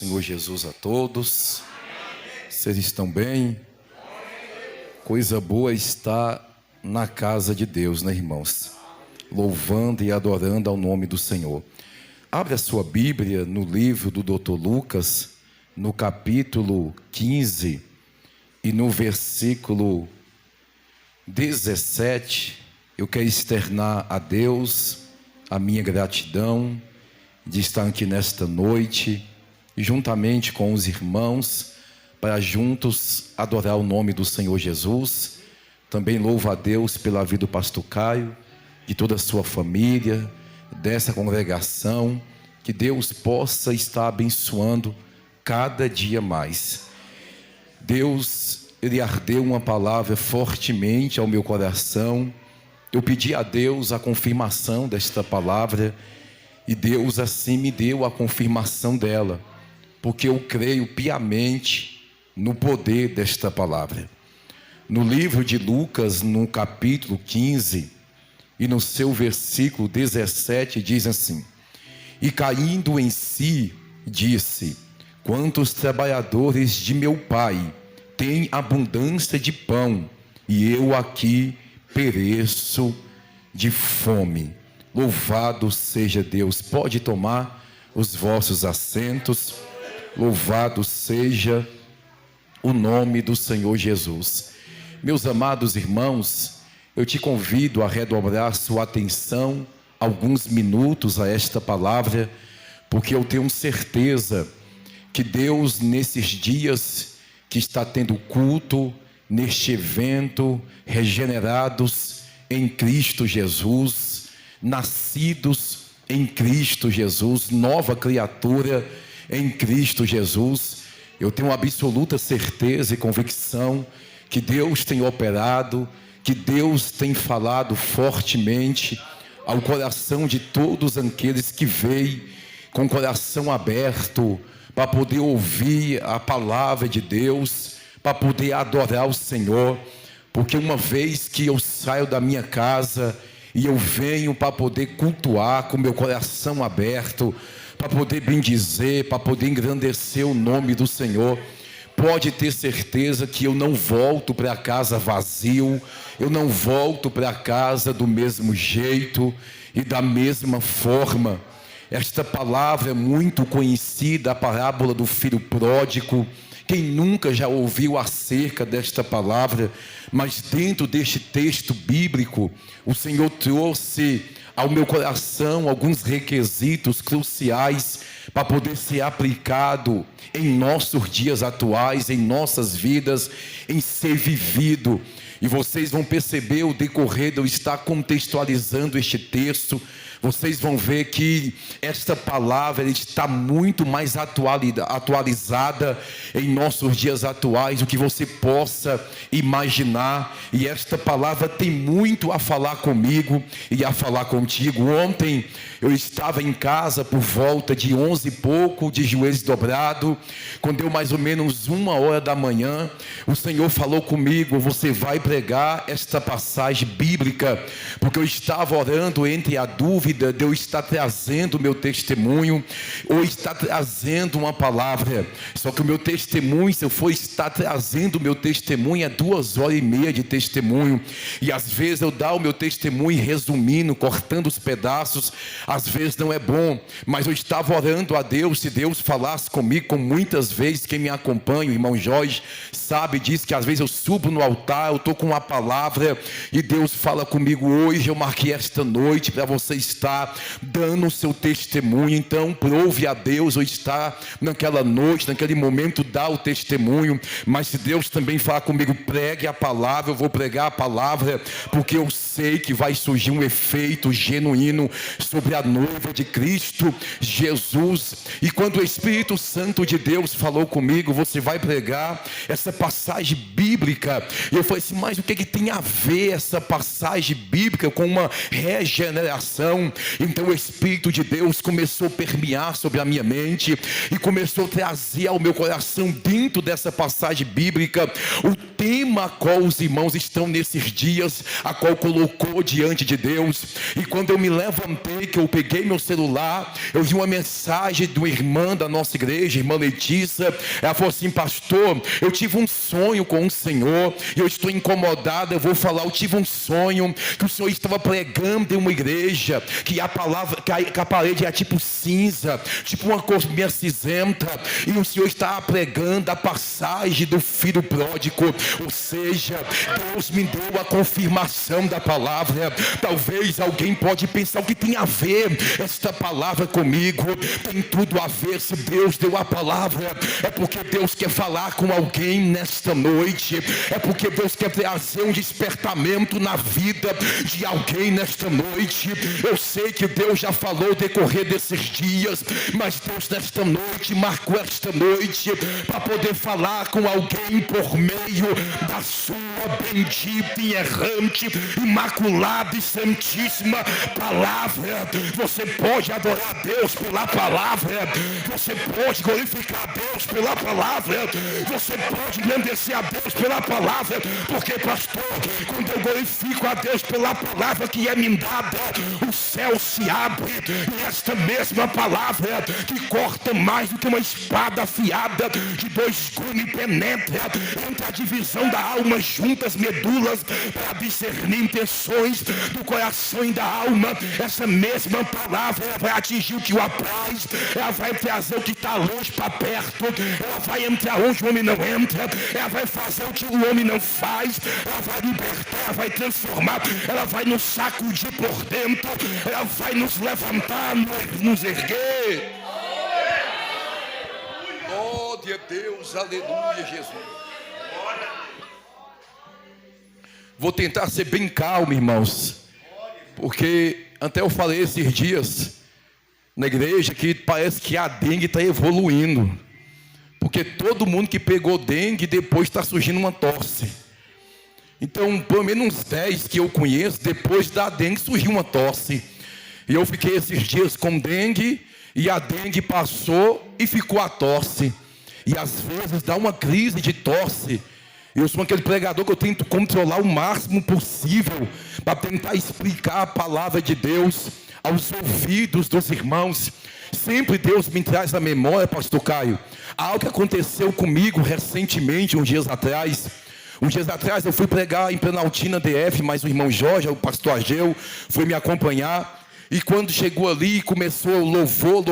Senhor Jesus a todos. Vocês estão bem? Coisa boa está na casa de Deus, né, irmãos? Louvando e adorando ao nome do Senhor. Abre a sua Bíblia no livro do Dr. Lucas, no capítulo 15 e no versículo 17. Eu quero externar a Deus a minha gratidão de estar aqui nesta noite, juntamente com os irmãos, para juntos adorar o nome do Senhor Jesus. Também louvo a Deus pela vida do pastor Caio, de toda a sua família, dessa congregação, que Deus possa estar abençoando cada dia mais. Deus, Ele ardeu uma palavra fortemente ao meu coração. Eu pedi a Deus a confirmação desta palavra, e Deus assim me deu a confirmação dela, porque eu creio piamente no poder desta palavra. No livro de Lucas, no capítulo 15, e no seu versículo 17, diz assim: E caindo em si, disse: Quantos trabalhadores de meu pai têm abundância de pão, e eu aqui pereço de fome. Louvado seja Deus. Pode tomar os vossos assentos. Louvado seja o nome do Senhor Jesus. Meus amados irmãos, eu te convido a redobrar sua atenção alguns minutos a esta palavra, porque eu tenho certeza que Deus, nesses dias que está tendo culto, neste evento, regenerados em Cristo Jesus, nascidos em Cristo Jesus, nova criatura em Cristo Jesus, eu tenho absoluta certeza e convicção que Deus tem operado, que Deus tem falado fortemente ao coração de todos aqueles que veem com o coração aberto para poder ouvir a palavra de Deus, para poder adorar o Senhor. Porque uma vez que eu saio da minha casa e eu venho para poder cultuar com meu coração aberto, para poder bendizer, para poder engrandecer o nome do Senhor, pode ter certeza que eu não volto para casa vazio, eu não volto para casa do mesmo jeito e da mesma forma. Esta palavra é muito conhecida, a parábola do filho pródigo. Quem nunca já ouviu acerca desta palavra? Mas dentro deste texto bíblico, o Senhor trouxe ao meu coração alguns requisitos cruciais para poder ser aplicado em nossos dias atuais, em nossas vidas, em ser vivido. E vocês vão perceber o decorrer de eu estar contextualizando este texto. Vocês vão ver que esta palavra está muito mais atualizada em nossos dias atuais do que você possa imaginar. E esta palavra tem muito a falar comigo e a falar contigo. Ontem eu estava em casa por volta de 11 e pouco, de joelhos dobrados. Quando deu mais ou menos 1h da manhã, o Senhor falou comigo: você vai pregar esta passagem bíblica, porque eu estava orando entre a dúvida de eu estar trazendo o meu testemunho ou estar trazendo uma palavra. Só que o meu testemunho, se eu for estar trazendo o meu testemunho, é 2h30 de testemunho, e às vezes eu dar o meu testemunho resumindo, cortando os pedaços, às vezes não é bom. Mas eu estava orando a Deus, se Deus falasse comigo, como muitas vezes quem me acompanha, o irmão Jorge sabe disso, que às vezes eu subo no altar, eu estou com uma palavra e Deus fala comigo: hoje eu marquei esta noite para você estar dando o seu testemunho. Então prove a Deus ou estar naquela noite, naquele momento, dar o testemunho. Mas se Deus também falar comigo: pregue a palavra, eu vou pregar a palavra, porque eu sei que vai surgir um efeito genuíno sobre a noiva de Cristo Jesus. E quando o Espírito Santo de Deus falou comigo: você vai pregar essa passagem bíblica, e eu falei assim: mas o que tem a ver essa passagem bíblica com uma regeneração? Então o Espírito de Deus começou a permear sobre a minha mente e começou a trazer ao meu coração, dentro dessa passagem bíblica, o tema a qual os irmãos estão nesses dias, a qual colocou diante de Deus. E quando eu me levantei, que eu peguei meu celular, eu vi uma mensagem de uma irmã da nossa igreja, irmã Letícia. Ela falou assim: pastor, eu tive um sonho com o Senhor, e eu estou incomodada, eu vou falar, eu tive um sonho, que o Senhor estava pregando em uma igreja, que a palavra, que a parede é tipo cinza, tipo uma cor meio cinzenta, e o Senhor estava pregando a passagem do filho pródigo, ou seja, Deus me deu a confirmação da palavra. Talvez alguém pode pensar: o que tem a ver esta palavra comigo? Tem tudo a ver. Se Deus deu a palavra, é porque Deus quer falar com alguém nesta noite, é porque Deus quer trazer um despertamento na vida de alguém nesta noite. Eu sei que Deus já falou no decorrer desses dias, mas Deus nesta noite marcou esta noite para poder falar com alguém por meio da sua bendita e errante, imaculada e santíssima palavra. Você pode adorar a Deus pela palavra, você pode glorificar a Deus pela palavra, você pode engrandecer a Deus pela palavra, porque, pastor, quando eu glorifico a Deus pela palavra que é me dada, o céu se abre, e esta mesma palavra, que corta mais do que uma espada afiada de 2 gumes, penetra entre a divisão da alma, juntas medulas, para discernir intenções do coração e da alma. Essa mesma palavra vai atingir o que o apraz, ela vai trazer o que está longe para perto, ela vai entrar onde o homem não entra, ela vai fazer o que o homem não faz, ela vai libertar, ela vai transformar, ela vai nos sacudir por dentro, ela vai nos levantar, nos erguer. Glória a Deus, aleluia, Jesus. Vou tentar ser bem calmo, irmãos, porque até eu falei esses dias na igreja que parece que a dengue está evoluindo, porque todo mundo que pegou dengue depois está surgindo uma tosse. Então, pelo menos uns 10 que eu conheço, depois da dengue surgiu uma tosse. E eu fiquei esses dias com dengue, e a dengue passou e ficou a tosse. E às vezes dá uma crise de tosse. Eu sou aquele pregador que eu tento controlar o máximo possível para tentar explicar a palavra de Deus aos ouvidos dos irmãos. Sempre Deus me traz à memória, pastor Caio, algo que aconteceu comigo recentemente, uns dias atrás. Uns dias atrás eu fui pregar em Planaltina DF, mas o irmão Jorge, o pastor Ageu, foi me acompanhar. E quando chegou ali, começou o louvor.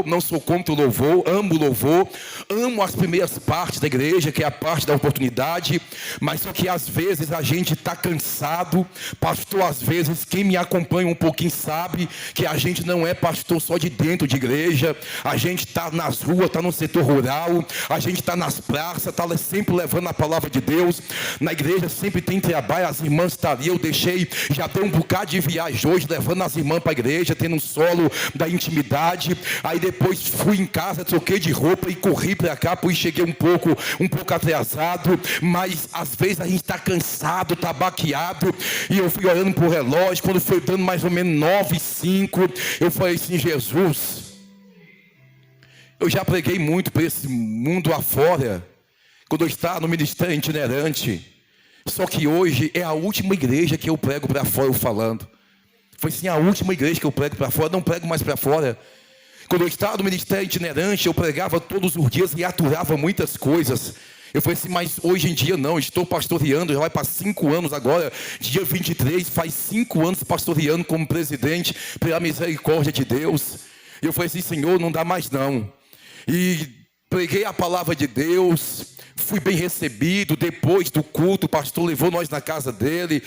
Não sou contra o louvor, amo o louvor, amo as primeiras partes da igreja, que é a parte da oportunidade. Mas só que às vezes a gente está cansado. Pastor, às vezes quem me acompanha um pouquinho sabe que a gente não é pastor só de dentro de igreja. A gente está nas ruas, está no setor rural, a gente está nas praças, está sempre levando a palavra de Deus. Na igreja sempre tem trabalho, as irmãs estão ali. Eu deixei, já dei um bocado de viagem hoje, levando as irmãs para a igreja, tendo um solo da intimidade. Aí depois fui em casa, troquei de roupa e corri para cá, pois cheguei um pouco atrasado. Mas às vezes a gente está cansado, está baqueado. E eu fui olhando para o relógio, quando foi dando mais ou menos 9h05, eu falei assim: Jesus, eu já preguei muito para esse mundo afora, quando eu estava no ministério itinerante. Só que hoje é a última igreja que eu prego para fora, eu falando. Foi assim, a última igreja que eu prego para fora, não prego mais para fora. Quando eu estava no ministério itinerante, eu pregava todos os dias e aturava muitas coisas. Eu falei assim, mas hoje em dia não, estou pastoreando, já vai para 5 anos agora, dia 23, faz 5 anos pastoreando como presidente, pela misericórdia de Deus. E eu falei assim, Senhor, não dá mais não. E preguei a palavra de Deus, fui bem recebido. Depois do culto, o pastor levou nós na casa dele,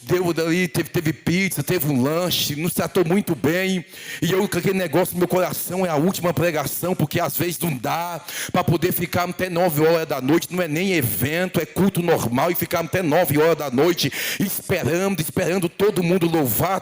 deu dali, teve pizza, teve um lanche, nos tratou muito bem. E eu, com aquele negócio no meu coração, é a última pregação, porque às vezes não dá para poder ficar até 9 horas da noite, não é nem evento, é culto normal, e ficar até 9 horas da noite esperando todo mundo louvar,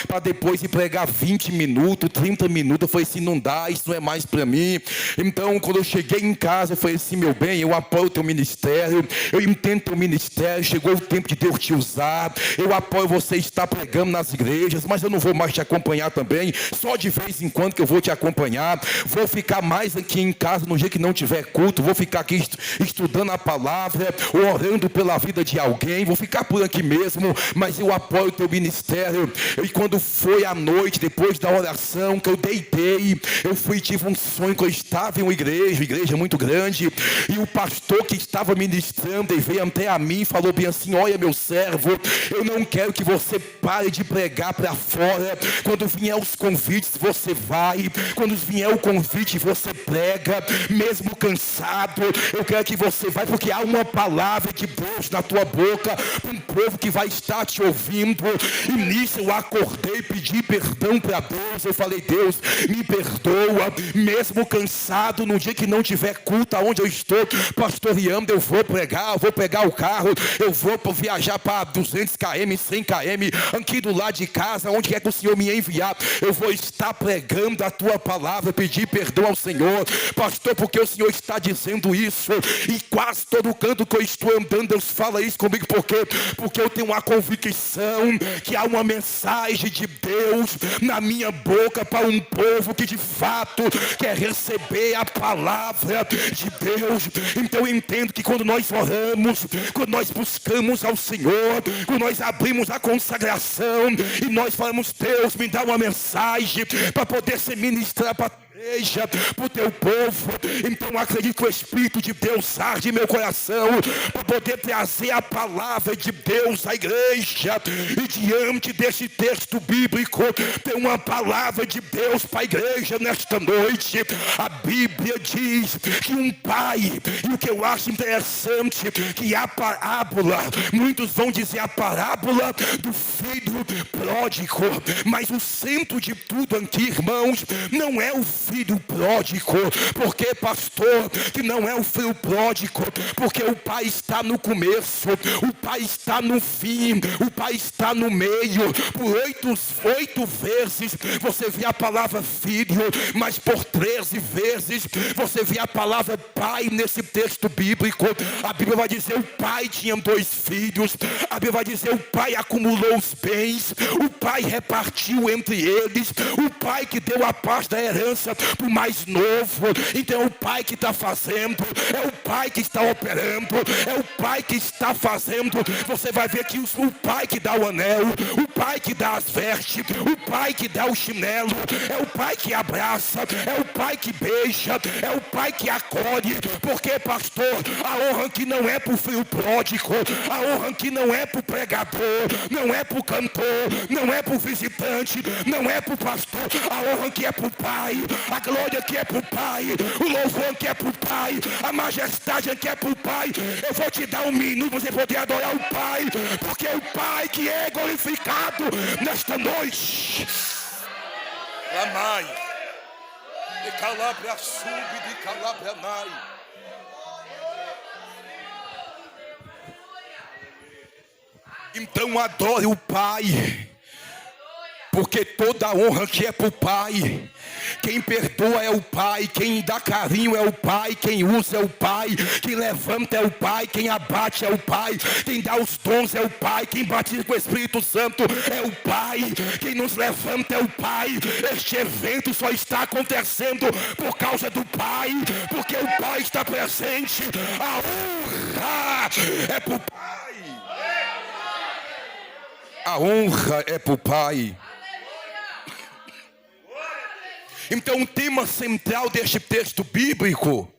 para depois ir pregar 20 minutos, 30 minutos. Eu falei assim, não dá, isso não é mais para mim. Então, quando eu cheguei em casa, eu falei assim, meu bem, eu apoio o teu ministério, eu entendo teu ministério, chegou o tempo de Deus te usar, eu apoio você estar pregando nas igrejas, mas eu não vou mais te acompanhar também, só de vez em quando que eu vou te acompanhar, vou ficar mais aqui em casa no dia que não tiver culto, vou ficar aqui estudando a palavra, orando pela vida de alguém, vou ficar por aqui mesmo, mas eu apoio o teu ministério. E quando foi à noite, depois da oração, que eu deitei, eu tive um sonho que eu estava em uma igreja muito grande, e o pastor que estava ministrando, ele veio até a mim e falou bem assim: olha, meu servo, eu não quero que você pare de pregar para fora, quando vier os convites você vai, quando vier o convite você prega, mesmo cansado, eu quero que você vai, porque há uma palavra de Deus na tua boca, um povo que vai estar te ouvindo. E nisso eu acordei e pedi perdão para Deus, eu falei: Deus, me perdoa, mesmo cansado, no dia que não tiver culto aonde eu estou pastoreando, eu vou pregar, eu vou pegar o carro, eu vou viajar para 200 km, 100 km, aqui do lado de casa, onde quer que o Senhor me enviar, eu vou estar pregando a tua palavra, pedir perdão ao Senhor, pastor, porque o Senhor está dizendo isso, e quase todo canto que eu estou andando, Deus fala isso comigo, porque eu tenho uma convicção que há uma mensagem de Deus na minha boca para um povo que de fato quer receber a palavra de Deus. Então eu entendo que quando nós oramos, quando nós buscamos ao Senhor, quando nós abrimos a consagração e nós falamos: Deus, me dá uma mensagem para poder ser ministrada para igreja, para o teu povo, então acredito que o Espírito de Deus arde em meu coração para poder trazer a palavra de Deus à igreja. E diante desse texto bíblico tem uma palavra de Deus para a igreja nesta noite. A Bíblia diz que um pai, e o que eu acho interessante, que a parábola, muitos vão dizer a parábola do filho pródigo, mas o centro de tudo aqui, irmãos, não é o filho pródigo. Porque, pastor, que não é o filho pródigo? Porque o pai está no começo, o pai está no fim, o pai está no meio. Por oito vezes você vê a palavra filho, mas por 13 vezes você vê a palavra pai nesse texto bíblico. A Bíblia vai dizer: o pai tinha 2 filhos. A Bíblia vai dizer: o pai acumulou os bens, o pai repartiu entre eles, o pai que deu a parte da herança para o mais novo. Então é o pai que está fazendo, é o pai que está operando, é o pai que está fazendo. Você vai ver que o pai que dá o anel, o pai que dá as vestes, o pai que dá o chinelo, é o pai que abraça, é o pai que beija, é o pai que acolhe. Porque, pastor, a honra que não é para o filho pródigo, a honra que não é para o pregador, não é para o cantor, não é para o visitante, não é para o pastor, a honra que é para o pai, a glória que é para o pai, o louvor que é para o pai, a majestade que é para o pai. Eu vou te dar 1 minuto para você poder adorar o pai, porque é o pai que é glorificado nesta noite. Amai, de calabra sube, de calabra nai. Então adore o pai, porque toda a honra que é para o pai. Quem perdoa é o pai, quem dá carinho é o pai, quem usa é o pai, quem levanta é o pai, quem abate é o pai, quem dá os dons é o pai, quem batiza com o Espírito Santo é o pai, quem nos levanta é o pai. Este evento só está acontecendo por causa do pai, porque o pai está presente. A honra é para o pai. A honra é para o pai. Então o tema central deste texto bíblico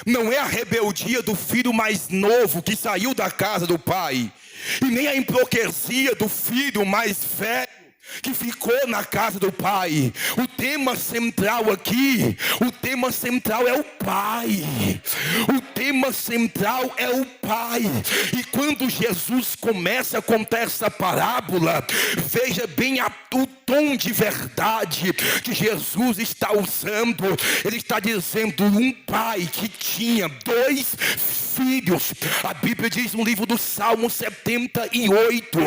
não é a rebeldia do filho mais novo que saiu da casa do pai, e nem a hipocrisia do filho mais velho que ficou na casa do pai. O tema central aqui, o tema central é o pai. O tema central é o pai. E quando Jesus começa a contar essa parábola, veja bem o tom de verdade que Jesus está usando. Ele está dizendo: um pai que tinha 2 filhos. A Bíblia diz no livro do Salmo 78,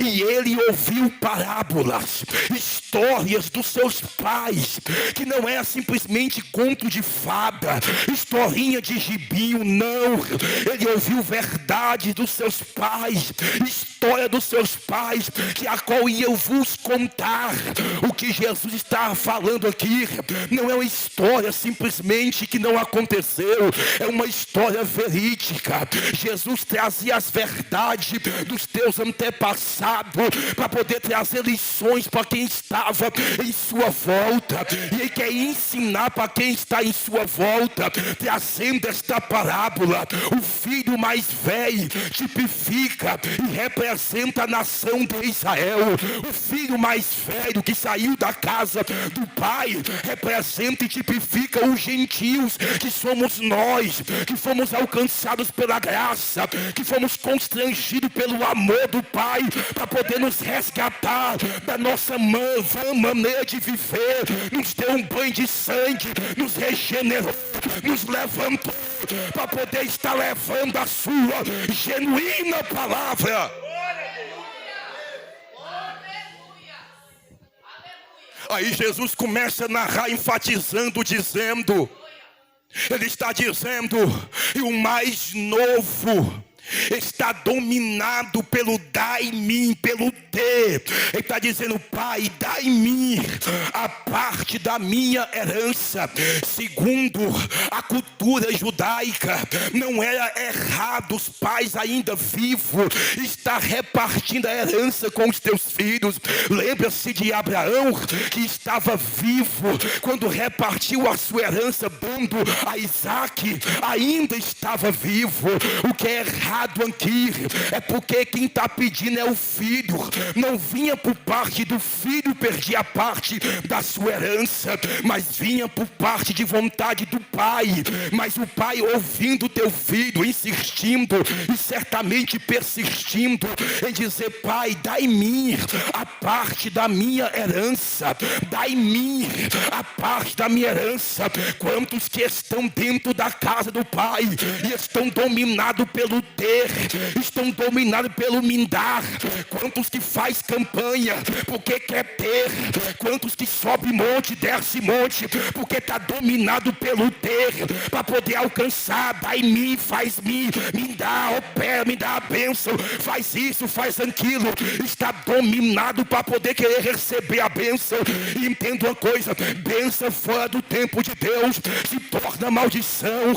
e ele ouviu parábolas, histórias dos seus pais, que não é simplesmente conto de fada, historinha de gibinho, não. Ele ouviu verdade dos seus pais, história dos seus pais, que a qual ia vos contar. O que Jesus está falando aqui não é uma história simplesmente que não aconteceu, é uma história verídica. Jesus trazia as verdades dos teus antepassados para poder trazer lições para quem estava em sua volta, e ele quer ensinar para quem está em sua volta, trazendo esta parábola. O filho mais velho tipifica e representa a nação de Israel. O filho mais velho que saiu da casa do pai representa e tipifica os gentios, que somos nós, que fomos alcançados pela graça, que fomos constrangidos pelo amor do Pai, para poder nos resgatar da nossa vã maneira de viver. Nos deu um banho de sangue, nos regenerou, nos levantou, para poder estar levando a sua genuína palavra. Aí Jesus começa a narrar, enfatizando, dizendo, ele está dizendo, e o mais novo está dominado pelo dai-me, pelo te. Ele está dizendo, Pai, dai-me a parte da minha herança. Segundo a cultura judaica, não era errado os pais ainda vivos estar repartindo a herança com os teus filhos. Lembra-se de Abraão, que estava vivo quando repartiu a sua herança dando a Isaac, ainda estava vivo. O que é errado aqui é porque quem está pedindo é o filho. Não vinha por parte do filho perder a parte da sua herança, mas vinha por parte de vontade do pai. Mas o pai, ouvindo teu filho insistindo e certamente persistindo em dizer, Pai, dai-me a parte da minha herança, dai-me a parte da minha herança. Quantos que estão dentro da casa do pai e estão dominados pelo ter, estão dominados pelo mindar? Quantos que faz campanha porque quer ter? Quantos que sobe monte, desce monte porque está dominado pelo ter, para poder alcançar? Dai-me, faz-me, me dá, opera, me dá a bênção, faz isso, faz aquilo. Está dominado para poder querer receber a bênção. E entenda uma coisa, bênção fora do tempo de Deus se torna maldição.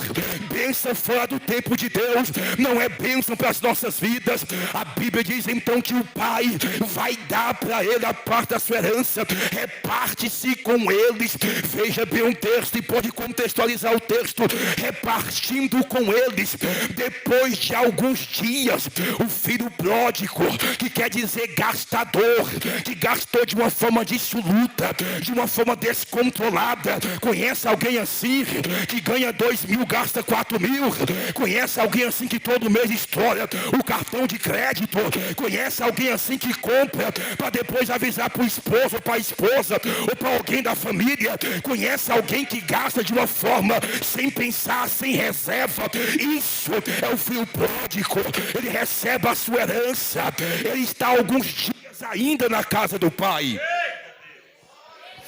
Bênção fora do tempo de Deus não é bênção para as nossas vidas. A Bíblia diz então que o pai vai dar para ele a parte da sua herança, reparte-se com eles. Veja bem um texto e pode contextualizar o texto, repartindo com eles. Depois de alguns dias, o filho pródigo, que quer dizer gastador, que gastou de uma forma dissoluta, de uma forma descontrolada. Conhece alguém assim, que ganha 2.000, gasta 4.000? Conhece alguém assim que todo mês estoura o cartão de crédito? Conhece alguém assim que compra para depois avisar para o esposo, ou para a esposa, ou para alguém da família? Conhece alguém que gasta de uma forma sem pensar, sem reserva? Isso é o filho pródigo. Ele recebe a sua herança, ele está alguns dias ainda na casa do pai.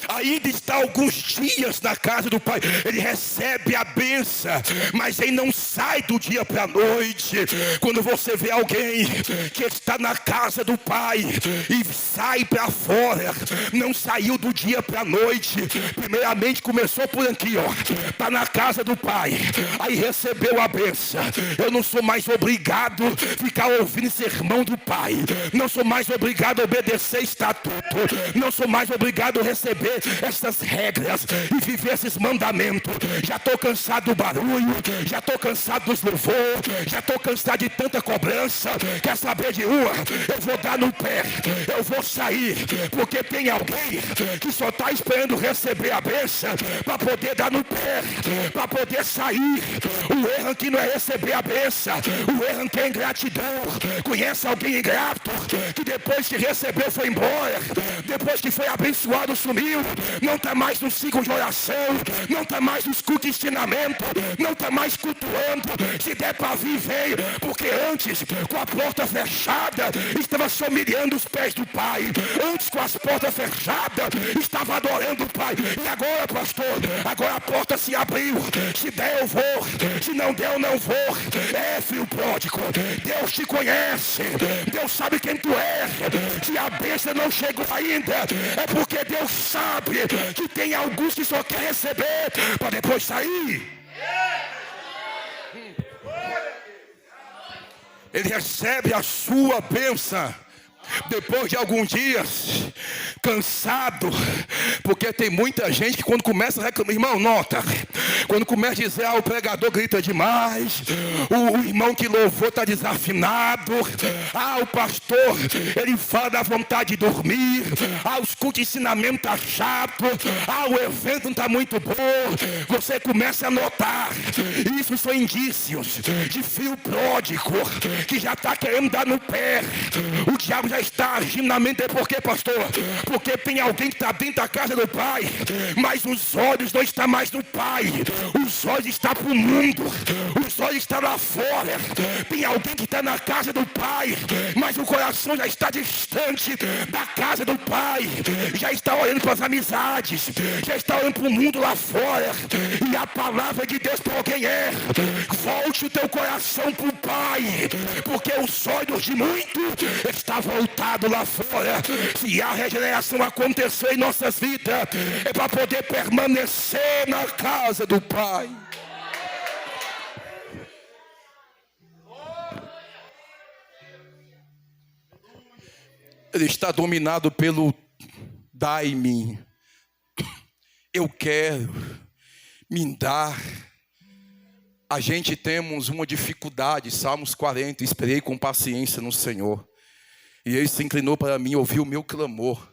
Ainda está alguns dias na casa do pai. Ele recebe a bênção, mas ele não sai do dia para a noite. Quando você vê alguém que está na casa do pai e sai para fora, não saiu do dia para a noite. Primeiramente começou por aqui, ó, está na casa do pai, aí recebeu a bênção. Eu não sou mais obrigado a ficar ouvindo sermão do pai, não sou mais obrigado a obedecer estatuto, não sou mais obrigado a receber essas regras e viver esses mandamentos. Já estou cansado do barulho, já estou cansado dos louvores, já estou cansado de tanta cobrança. Quer saber de uma? Eu vou dar no pé, eu vou sair, porque tem alguém que só está esperando receber a bênção para poder dar no pé, para poder sair. O erro aqui não é receber a bênção, o erro aqui é ingratidão. Conhece alguém ingrato que depois que recebeu foi embora, depois que foi abençoado sumiu? não está mais no ciclo de oração, não está mais nos cultos de ensinamento, não está mais cultuando. Se der para vir, vem, porque antes, com a porta fechada, estava se humilhando os pés do Pai. Antes, com as portas fechadas, estava adorando o Pai. E agora, pastor, agora a porta se abriu. Se der, eu vou. Se não der, eu não vou. É, filho pródigo, Deus te conhece. Deus sabe quem tu é. Se a bênção não chegou ainda, é porque Deus sabe que tem alguns que só quer receber para depois sair. Ele recebe a sua bênção depois de alguns dias, cansado, porque tem muita gente que quando começa a reclamar, irmão, nota, quando começa a dizer, o pregador grita demais, o irmão que louvou está desafinado, o pastor, ele fala da vontade de dormir, os cultos de ensinamento está chato, o evento não está muito bom, você começa a notar, isso são indícios de filho pródigo, que já está querendo dar no pé, o diabo já está agindo na mente. Por quê, pastor? Porque tem alguém que está dentro da casa do Pai, mas os olhos não estão mais no Pai, os olhos estão para o mundo, os olhos estão lá fora. Tem alguém que está na casa do Pai, mas o coração já está distante da casa do Pai, já está olhando para as amizades, já está olhando para o mundo lá fora. E a palavra de Deus para alguém é: volte o teu coração para o Pai, porque os olhos de muito está voltado lá fora. Se a regeneração acontecer em nossas vidas, é para poder permanecer na casa do Pai. Ele está dominado pelo dai-me, eu quero, me dar. A gente temos uma dificuldade. Salmos 40, esperei com paciência no Senhor, e Ele se inclinou para mim, ouviu o meu clamor.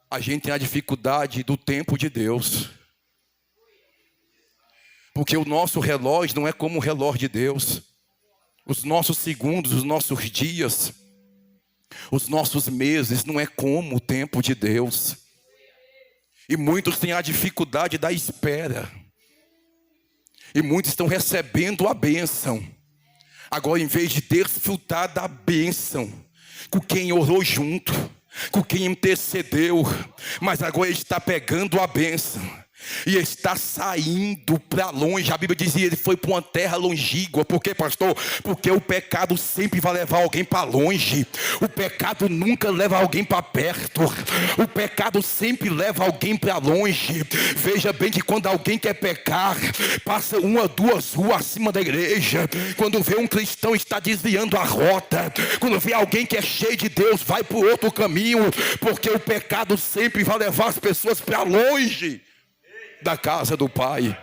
A gente tem a dificuldade do tempo de Deus, porque o nosso relógio não é como o relógio de Deus. Os nossos segundos, os nossos dias, os nossos meses não é como o tempo de Deus. E muitos têm a dificuldade da espera, e muitos estão recebendo a bênção. Agora, em vez de desfrutar da bênção com quem orou junto, com quem intercedeu, mas agora ele está pegando a bênção e está saindo para longe. A Bíblia dizia, ele foi para uma terra longínqua. Por quê, pastor? Porque o pecado sempre vai levar alguém para longe. O pecado nunca leva alguém para perto. O pecado sempre leva alguém para longe. Veja bem que quando alguém quer pecar, passa uma, duas ruas acima da igreja. Quando vê um cristão está desviando a rota, quando vê alguém que é cheio de Deus, vai para o outro caminho, porque o pecado sempre vai levar as pessoas para longe da casa do Pai.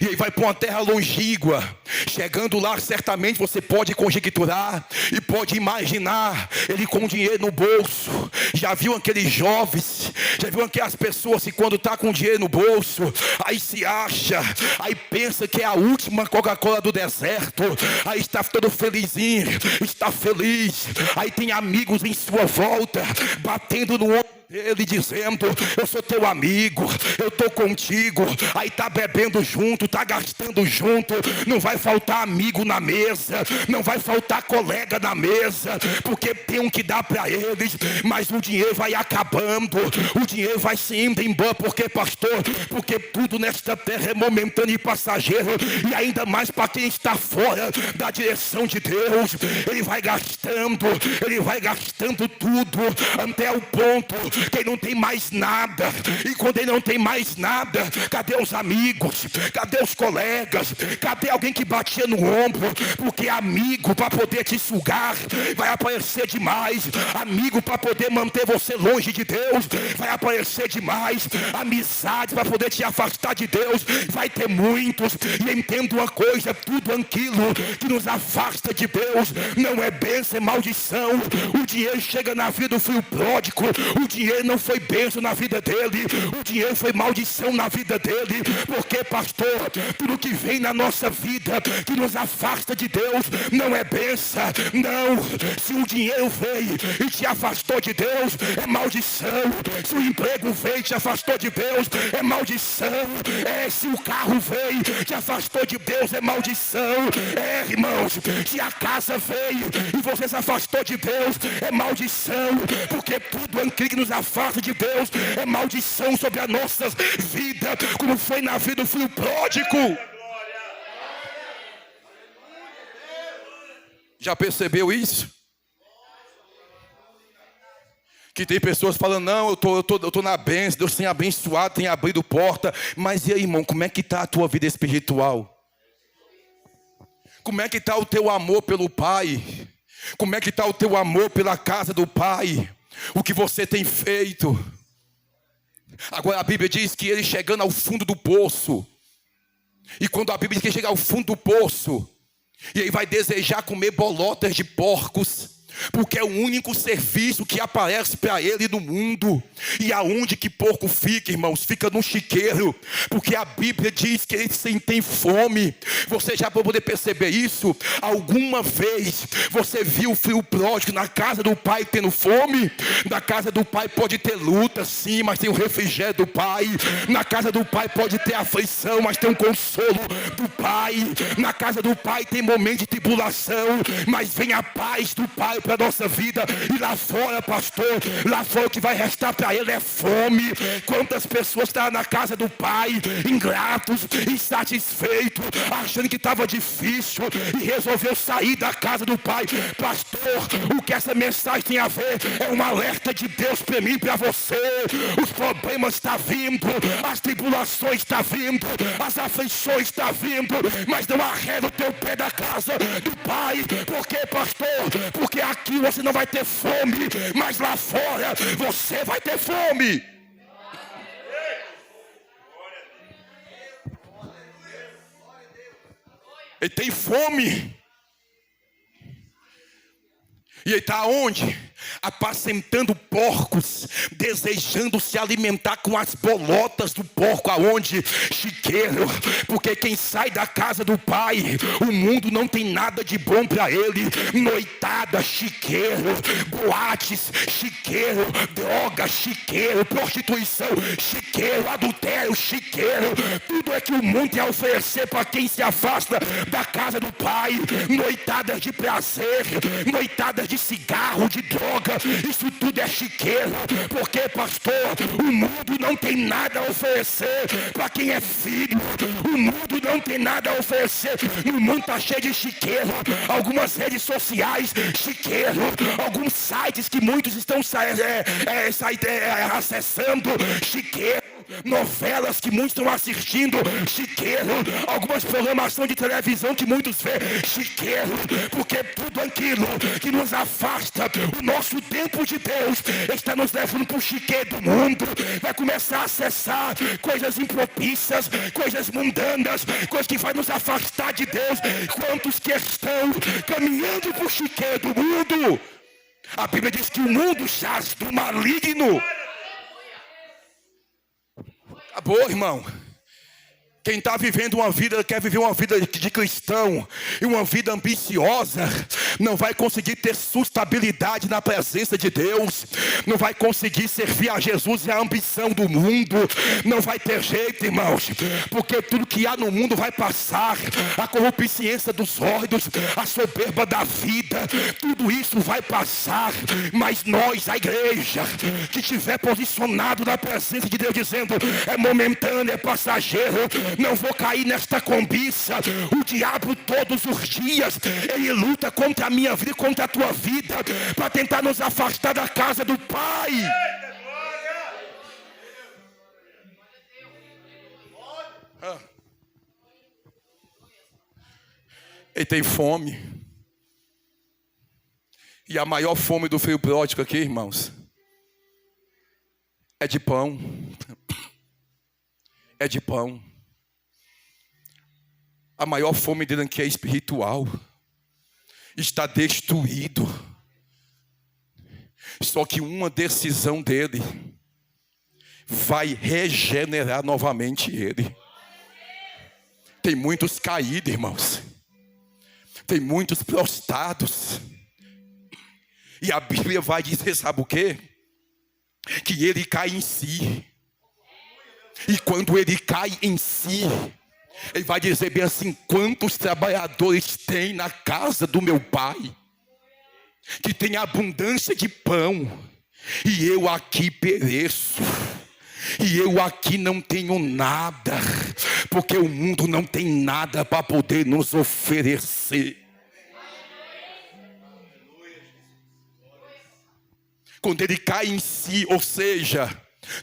E aí vai para uma terra longínqua. Chegando lá, certamente você pode conjecturar e pode imaginar ele com dinheiro no bolso. Já viu aqueles jovens, já viu aquelas pessoas que quando está com dinheiro no bolso, aí se acha, aí pensa que é a última Coca-Cola do deserto, aí está todo felizinho, está feliz, aí tem amigos em sua volta, batendo no ombro dele, dizendo, eu sou teu amigo, eu estou contigo. Aí está bebendo junto, está gastando junto. Não vai faltar amigo na mesa, não vai faltar colega na mesa, porque tem um que dá para eles, mas o dinheiro vai acabando, o dinheiro vai se indo embora. Por quê, pastor? Porque tudo nesta terra é momentâneo e passageiro, e ainda mais para quem está fora da direção de Deus. Ele vai gastando tudo, até o ponto que ele não tem mais nada. E quando ele não tem mais nada, cadê os amigos? Cadê os colegas? Cadê alguém que batia no ombro? Porque amigo para poder te sugar vai aparecer demais. Amigo para poder manter você longe de Deus vai aparecer demais. Amizade para poder te afastar de Deus vai ter muitos. E entenda uma coisa, tudo aquilo que nos afasta de Deus não é bênção, é maldição. O dinheiro chega na vida do filho pródigo, o dinheiro dinheiro não foi bênção na vida dele, o dinheiro foi maldição na vida dele. Porque, pastor, tudo que vem na nossa vida, que nos afasta de Deus, não é bênção. Não, se o dinheiro veio e te afastou de Deus, é maldição. Se o emprego veio e te afastou de Deus, é maldição. Se o carro veio e te afastou de Deus, é maldição. Irmãos, se a casa veio e você se afastou de Deus, é maldição. Porque tudo aquilo que nos afasta de Deus é maldição sobre as nossas vidas, como foi na vida do filho pródigo. Já percebeu isso? Que tem pessoas falando, não, eu tô na bênção, Deus tem abençoado, tem abrido porta. Mas e aí, irmão, como é que está a tua vida espiritual? Como é que está o teu amor pelo Pai? Como é que está o teu amor pela casa do Pai? O que você tem feito? Agora a Bíblia diz que ele chegando ao fundo do poço. E quando a Bíblia diz que ele chega ao fundo do poço, e ele vai desejar comer bolotas de porcos, porque é o único serviço que aparece para ele no mundo. E aonde que porco fica, irmãos? Fica no chiqueiro. Porque a Bíblia diz que ele tem fome. Você já pode poder perceber isso? Alguma vez você viu o filho pródigo na casa do pai tendo fome? Na casa do pai pode ter luta, sim, mas tem o refrigério do pai. Na casa do pai pode ter aflição, mas tem um consolo do pai. Na casa do pai tem momento de tribulação, mas vem a paz do pai para a nossa vida. E lá fora, pastor, lá fora o que vai restar para ele é fome. Quantas pessoas estão na casa do pai, ingratos, insatisfeitos, achando que estava difícil e resolveu sair da casa do pai. Pastor, o que essa mensagem tem a ver é um alerta de Deus para mim e para você. Os problemas estão vindo, as tribulações estão vindo, as aflições estão vindo, mas não arreda o teu pé da casa do pai. Por quê, pastor? Porque aqui você não vai ter fome, mas lá fora você vai ter fome. Ele tem fome. E ele está onde? Apacentando porcos, desejando se alimentar com as bolotas do porco. Aonde? Chiqueiro. Porque quem sai da casa do pai, o mundo não tem nada de bom para ele. Noitada, chiqueiro. Boates, chiqueiro. Droga, chiqueiro. Prostituição, chiqueiro. Adultério, chiqueiro. Tudo é que o mundo tem a oferecer para quem se afasta da casa do pai. Noitadas de prazer, noitadas de cigarro, de droga. Isso tudo é chiqueiro. Porque, pastor, o mundo não tem nada a oferecer para quem é filho. O mundo não tem nada a oferecer. O mundo está cheio de chiqueiro. Algumas redes sociais, chiqueiro. Alguns sites que muitos estão acessando, chiqueiro. Novelas que muitos estão assistindo, chiqueiro. Algumas programações de televisão que muitos vê, chiqueiro. Porque tudo aquilo que nos afasta o nosso tempo de Deus está nos levando para o chiqueiro do mundo. Vai começar a acessar coisas impropícias, coisas mundanas, coisas que vai nos afastar de Deus. Quantos que estão caminhando para o chiqueiro do mundo? A Bíblia diz que o mundo jaz do maligno. Acabou, irmão. Quem está vivendo uma vida, quer viver uma vida de cristão e uma vida ambiciosa, não vai conseguir ter sustentabilidade na presença de Deus, não vai conseguir servir a Jesus e a ambição do mundo, não vai ter jeito, irmãos, porque tudo que há no mundo vai passar, a corrupciência dos olhos, a soberba da vida, tudo isso vai passar, mas nós, a igreja, que estiver posicionado na presença de Deus, dizendo, é momentâneo, é passageiro, não vou cair nesta cobiça. O diabo todos os dias ele luta contra a minha vida e contra a tua vida para tentar nos afastar da casa do Pai. Ele tem fome. E a maior fome do filho pródigo aqui, irmãos, é de pão. É de pão. A maior fome dele aqui é espiritual. Está destruído. Só que uma decisão dele vai regenerar novamente ele. Tem muitos caídos, irmãos. Tem muitos prostrados. E a Bíblia vai dizer, sabe o quê? Que ele cai em si. E quando ele cai em si, ele vai dizer bem assim: quantos trabalhadores tem na casa do meu pai, que tem abundância de pão, e eu aqui pereço, e eu aqui não tenho nada, porque o mundo não tem nada para poder nos oferecer. Quando ele cai em si, ou seja,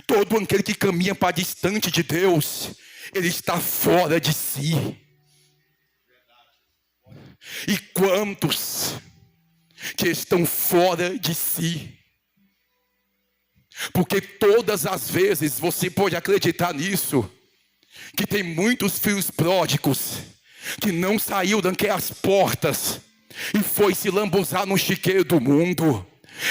todo aquele que caminha para distante de Deus, ele está fora de si. E quantos que estão fora de si? Porque todas as vezes, você pode acreditar nisso, que tem muitos filhos pródigos que não saiu daquelas portas e foi se lambuzar no chiqueiro do mundo,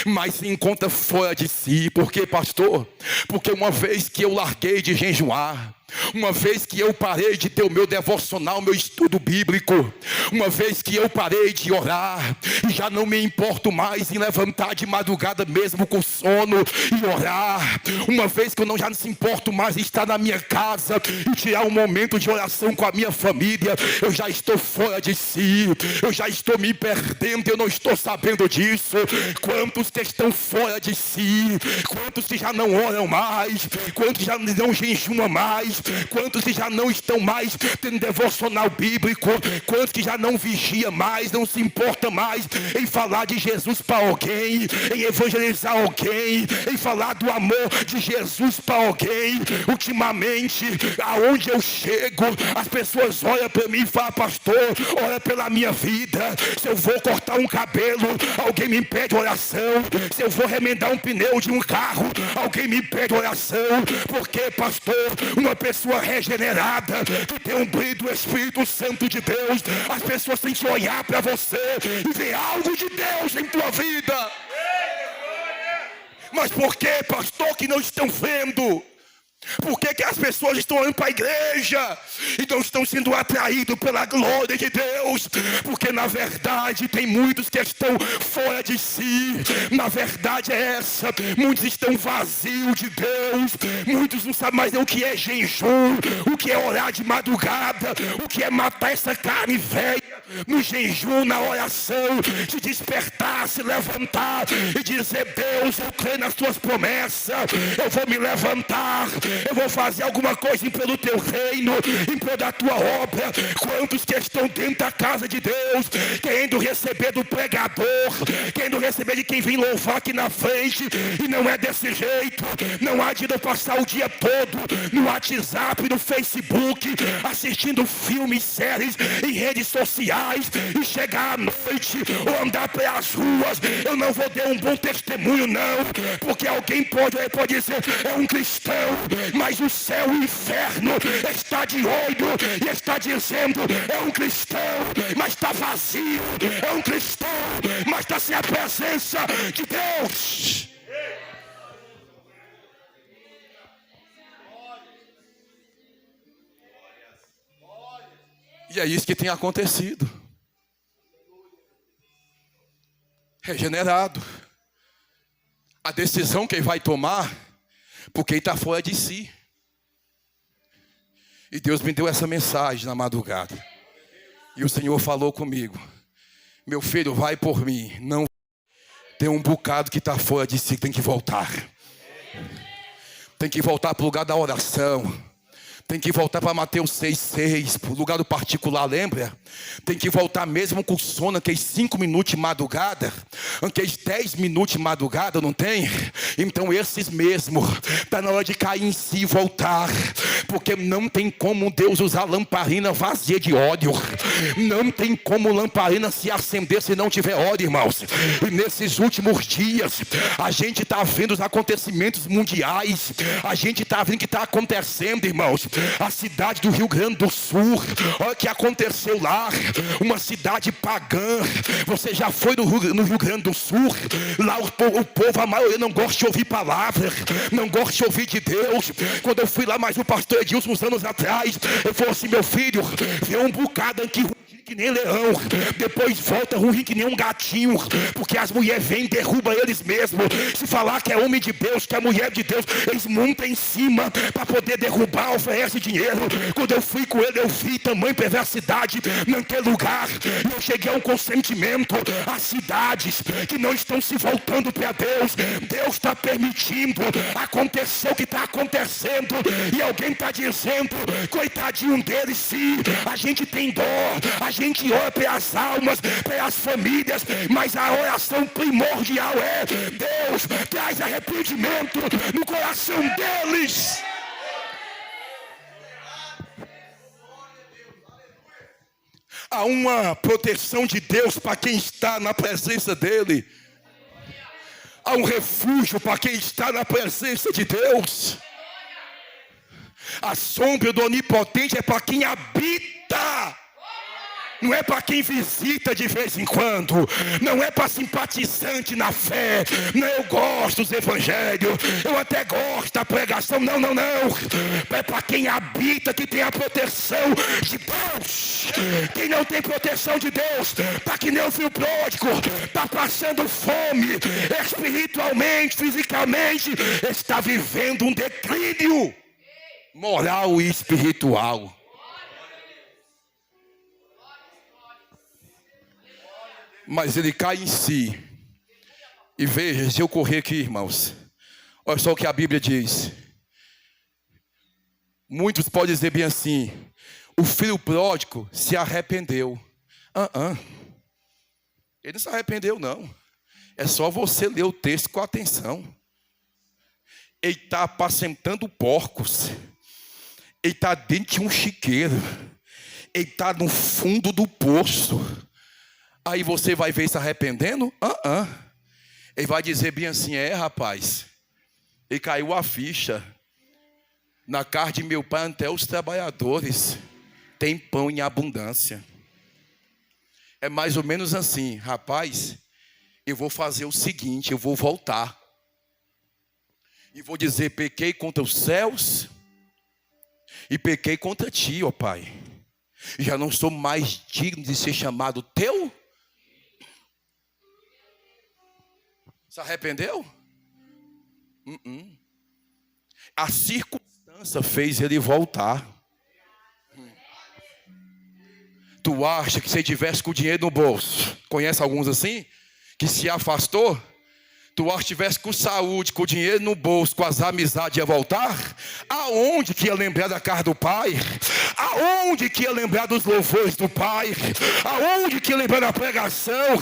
mas se encontra fora de si. Por quê, pastor? Porque uma vez que eu larguei de jejuar, uma vez que eu parei de ter o meu devocional, meu estudo bíblico, uma vez que eu parei de orar, e já não me importo mais em levantar de madrugada mesmo com sono e orar, uma vez que eu já não se importo mais em estar na minha casa e tirar um momento de oração com a minha família, eu já estou fora de si, eu já estou me perdendo, eu não estou sabendo disso. Quantos que estão fora de si? Quantos que já não oram mais? Quantos já não jejuam mais? Quantos que já não estão mais tendo devocional bíblico? Quantos que já não vigia mais, não se importa mais em falar de Jesus para alguém, em evangelizar alguém, em falar do amor de Jesus para alguém? Ultimamente, aonde eu chego, as pessoas olham para mim e falam: pastor, ora pela minha vida. Se eu vou cortar um cabelo, alguém me pede oração. Se eu vou remendar um pneu de um carro, alguém me pede oração. Porque, pastor, uma pessoa regenerada, que tem um brilho do Espírito Santo de Deus, as pessoas têm que olhar para você e ver algo de Deus em tua vida. Mas por que, pastor, que não estão vendo? Por que as pessoas estão olhando para a igreja e não estão sendo atraídos pela glória de Deus? Porque na verdade tem muitos que estão fora de si. Na verdade é essa: muitos estão vazios de Deus. Muitos não sabem mais nem o que é jejum, o que é orar de madrugada, o que é matar essa carne velha no jejum, na oração, se despertar, se levantar e dizer: Deus, eu creio nas tuas promessas, eu vou me levantar, eu vou fazer alguma coisa em prol do teu reino, em prol da tua obra. Quantos que estão dentro da casa de Deus, querendo receber do pregador, querendo receber de quem vem louvar aqui na frente, e não é desse jeito. Não adianta passar o dia todo no WhatsApp, no Facebook, assistindo filmes, séries, em redes sociais, e chegar à noite ou andar pelas ruas, eu não vou dar um bom testemunho não, porque alguém pode dizer: é um cristão, mas o céu e o inferno está de olho e está dizendo: é um cristão, mas está vazio, é um cristão, mas está sem a presença de Deus. E é isso que tem acontecido. Regenerado. A decisão que ele vai tomar, porque ele está fora de si. E Deus me deu essa mensagem na madrugada. E o Senhor falou comigo: meu filho, vai por mim. Não, tem um bocado que está fora de si, tem que voltar. Tem que voltar para o lugar da oração. Tem que voltar para Mateus 6,6, para o lugar do particular, lembra? Tem que voltar mesmo com sono, aqueles 5 minutos de madrugada, aqueles 10 minutos de madrugada, não tem? Então esses mesmo, está na hora de cair em si e voltar. Porque não tem como Deus usar lamparina vazia de óleo. Não tem como lamparina se acender se não tiver óleo, irmãos. E nesses últimos dias, a gente está vendo os acontecimentos mundiais. A gente está vendo o que está acontecendo, irmãos. a cidade do Rio Grande do Sul. Olha o que aconteceu lá, uma cidade pagã. Você já foi no Rio Grande do Sul? Lá o povo, a maioria não gosta de ouvir palavras, não gosta de ouvir de Deus. Quando eu fui lá, mais o pastor Edilson, uns anos atrás, ele falou assim: meu filho, vê um bocado aqui que nem leão, depois volta ruim que nem um gatinho, porque as mulheres vêm e derrubam eles mesmos. Se falar que é homem de Deus, que é mulher de Deus, eles montam em cima para poder derrubar, oferece dinheiro. Quando eu fui com ele, eu vi tamanho perversidade naquele lugar. E eu cheguei a um consentimento: as cidades que não estão se voltando para Deus, Deus está permitindo acontecer o que está acontecendo, e alguém está dizendo: coitadinho deles. Sim, a gente tem dó, a gente ora pelas almas, pelas famílias, mas a oração primordial é: Deus, traz arrependimento no coração deles. Há uma proteção de Deus para quem está na presença dEle. Há um refúgio para quem está na presença de Deus. A sombra do Onipotente é para quem habita. Não é para quem visita de vez em quando. Não é para simpatizante na fé. Não, eu gosto dos evangelhos, eu até gosto da pregação. Não. É para quem habita, que tem a proteção de Deus. Quem não tem proteção de Deus, está que nem o filho pródigo, está passando fome espiritualmente, fisicamente, está vivendo um declínio moral e espiritual. Mas ele cai em si. E veja, se eu correr aqui, irmãos, olha só o que a Bíblia diz. Muitos podem dizer bem assim: o filho pródigo se arrependeu. Ele não se arrependeu, não. É só você ler o texto com atenção. Ele está apacentando porcos. Ele está dentro de um chiqueiro. Ele está no fundo do poço. Aí você vai ver se arrependendo? Ele vai dizer bem assim: é, rapaz, ele caiu a ficha. Na casa de meu pai até os trabalhadores têm pão em abundância. É mais ou menos assim: rapaz, eu vou fazer o seguinte, eu vou voltar. E vou dizer: pequei contra os céus e pequei contra ti, ó Pai. Já não sou mais digno de ser chamado teu. Se arrependeu? A circunstância fez ele voltar. Tu acha que se ele tivesse com o dinheiro no bolso, conhece alguns assim, que se afastou? Tu acha que tivesse com saúde, com o dinheiro no bolso, com as amizades, ia voltar? Aonde que ia lembrar da casa do Pai? Aonde que ia lembrar dos louvores do Pai? Aonde que ia lembrar da pregação?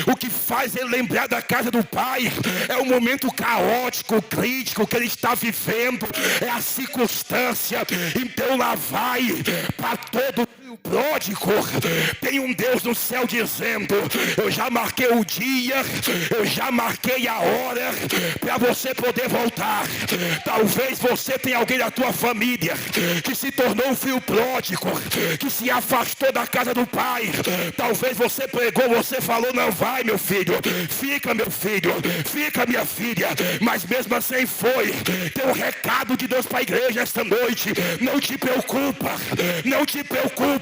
O que faz ele lembrar da casa do Pai é o momento caótico, crítico que ele está vivendo, é a circunstância. Então lá vai para todo o pródigo. Tem um Deus no céu dizendo: eu já marquei o dia, eu já marquei a hora para você poder voltar. Talvez você tenha alguém da tua família que se tornou um filho pródigo, que se afastou da casa do pai. Talvez você pregou, você falou: não vai, meu filho, fica, meu filho, fica, minha filha. Mas mesmo assim foi. Tem um recado de Deus para a igreja esta noite: não te preocupa, não te preocupa.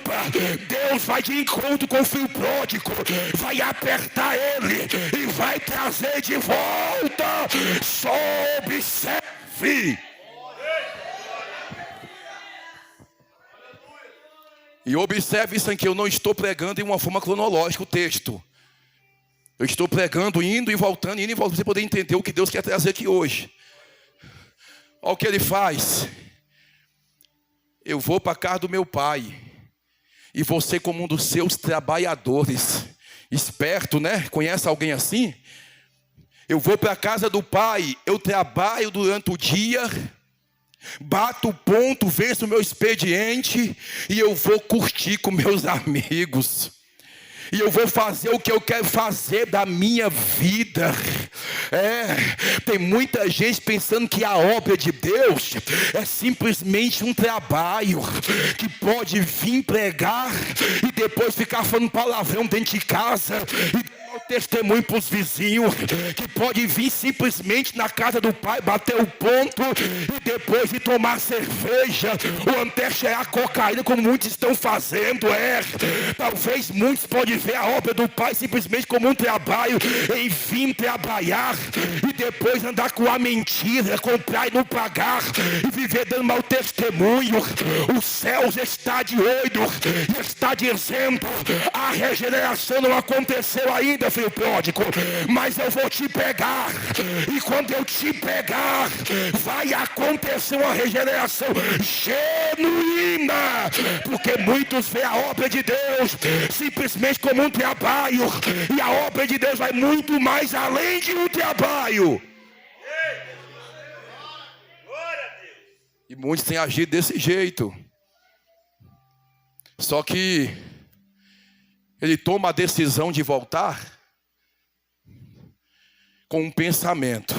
Deus vai de encontro com o filho pródigo, vai apertar ele e vai trazer de volta. Só observe. E observe isso aqui: eu não estou pregando em uma forma cronológica o texto. Eu estou pregando indo e voltando, para você poder entender o que Deus quer trazer aqui hoje. Olha o que ele faz. Eu vou para a casa do meu pai, e você, como um dos seus trabalhadores, esperto, né? Conhece alguém assim? Eu vou para a casa do pai, eu trabalho durante o dia, bato o ponto, venço o meu expediente, e eu vou curtir com meus amigos. E eu vou fazer o que eu quero fazer da minha vida. Tem muita gente pensando que a obra de Deus é simplesmente um trabalho, que pode vir pregar e depois ficar falando palavrão dentro de casa e dar o testemunho para os vizinhos, que pode vir simplesmente na casa do pai, bater o ponto e depois ir tomar cerveja ou até cheirar cocaína, como muitos estão fazendo. Talvez muitos podem ver a obra do pai simplesmente como um trabalho, em vir trabalhar e depois andar com a mentira, comprar e não pagar e viver dando mau testemunho. O céu já está de olho e está dizendo: a regeneração não aconteceu ainda, filho pródigo, mas eu vou te pegar, e quando eu te pegar vai acontecer uma regeneração genuína, porque muitos veem a obra de Deus simplesmente como um trabalho, e a obra de Deus vai muito mais além de um trabalho. E muitos têm agido desse jeito. Só que ele toma a decisão de voltar com um pensamento.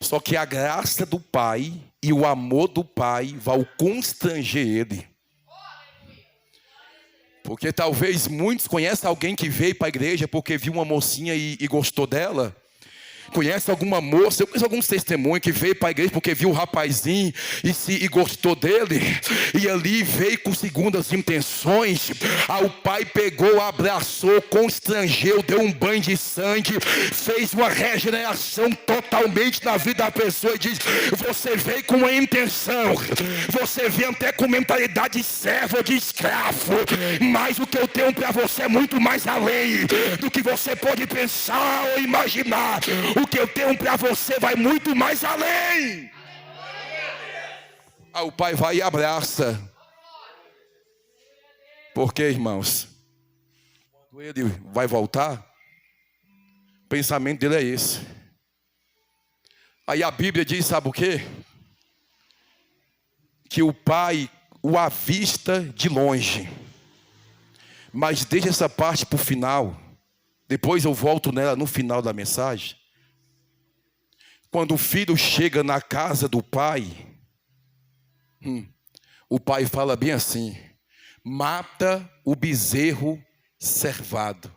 Só que a graça do Pai e o amor do Pai vão constranger ele. Porque talvez muitos conhecem alguém que veio para a igreja porque viu uma mocinha e gostou dela. Conhece alguma moça, eu conheço alguns testemunhos que veio para a igreja porque viu o rapazinho e gostou dele, e ali veio com segundas intenções. O pai pegou, abraçou, constrangeu, deu um banho de sangue, fez uma regeneração totalmente na vida da pessoa e diz: você veio com uma intenção, você veio até com mentalidade de servo ou de escravo, mas o que eu tenho para você é muito mais além do que você pode pensar ou imaginar. O que eu tenho para você vai muito mais além. O pai vai e abraça. Porque, irmãos, quando ele vai voltar, o pensamento dele é esse. Aí a Bíblia diz, sabe o quê? Que o pai o avista de longe. Mas deixa essa parte para o final. Depois eu volto nela no final da mensagem. Quando o filho chega na casa do pai, o pai fala bem assim: mata o bezerro cevado.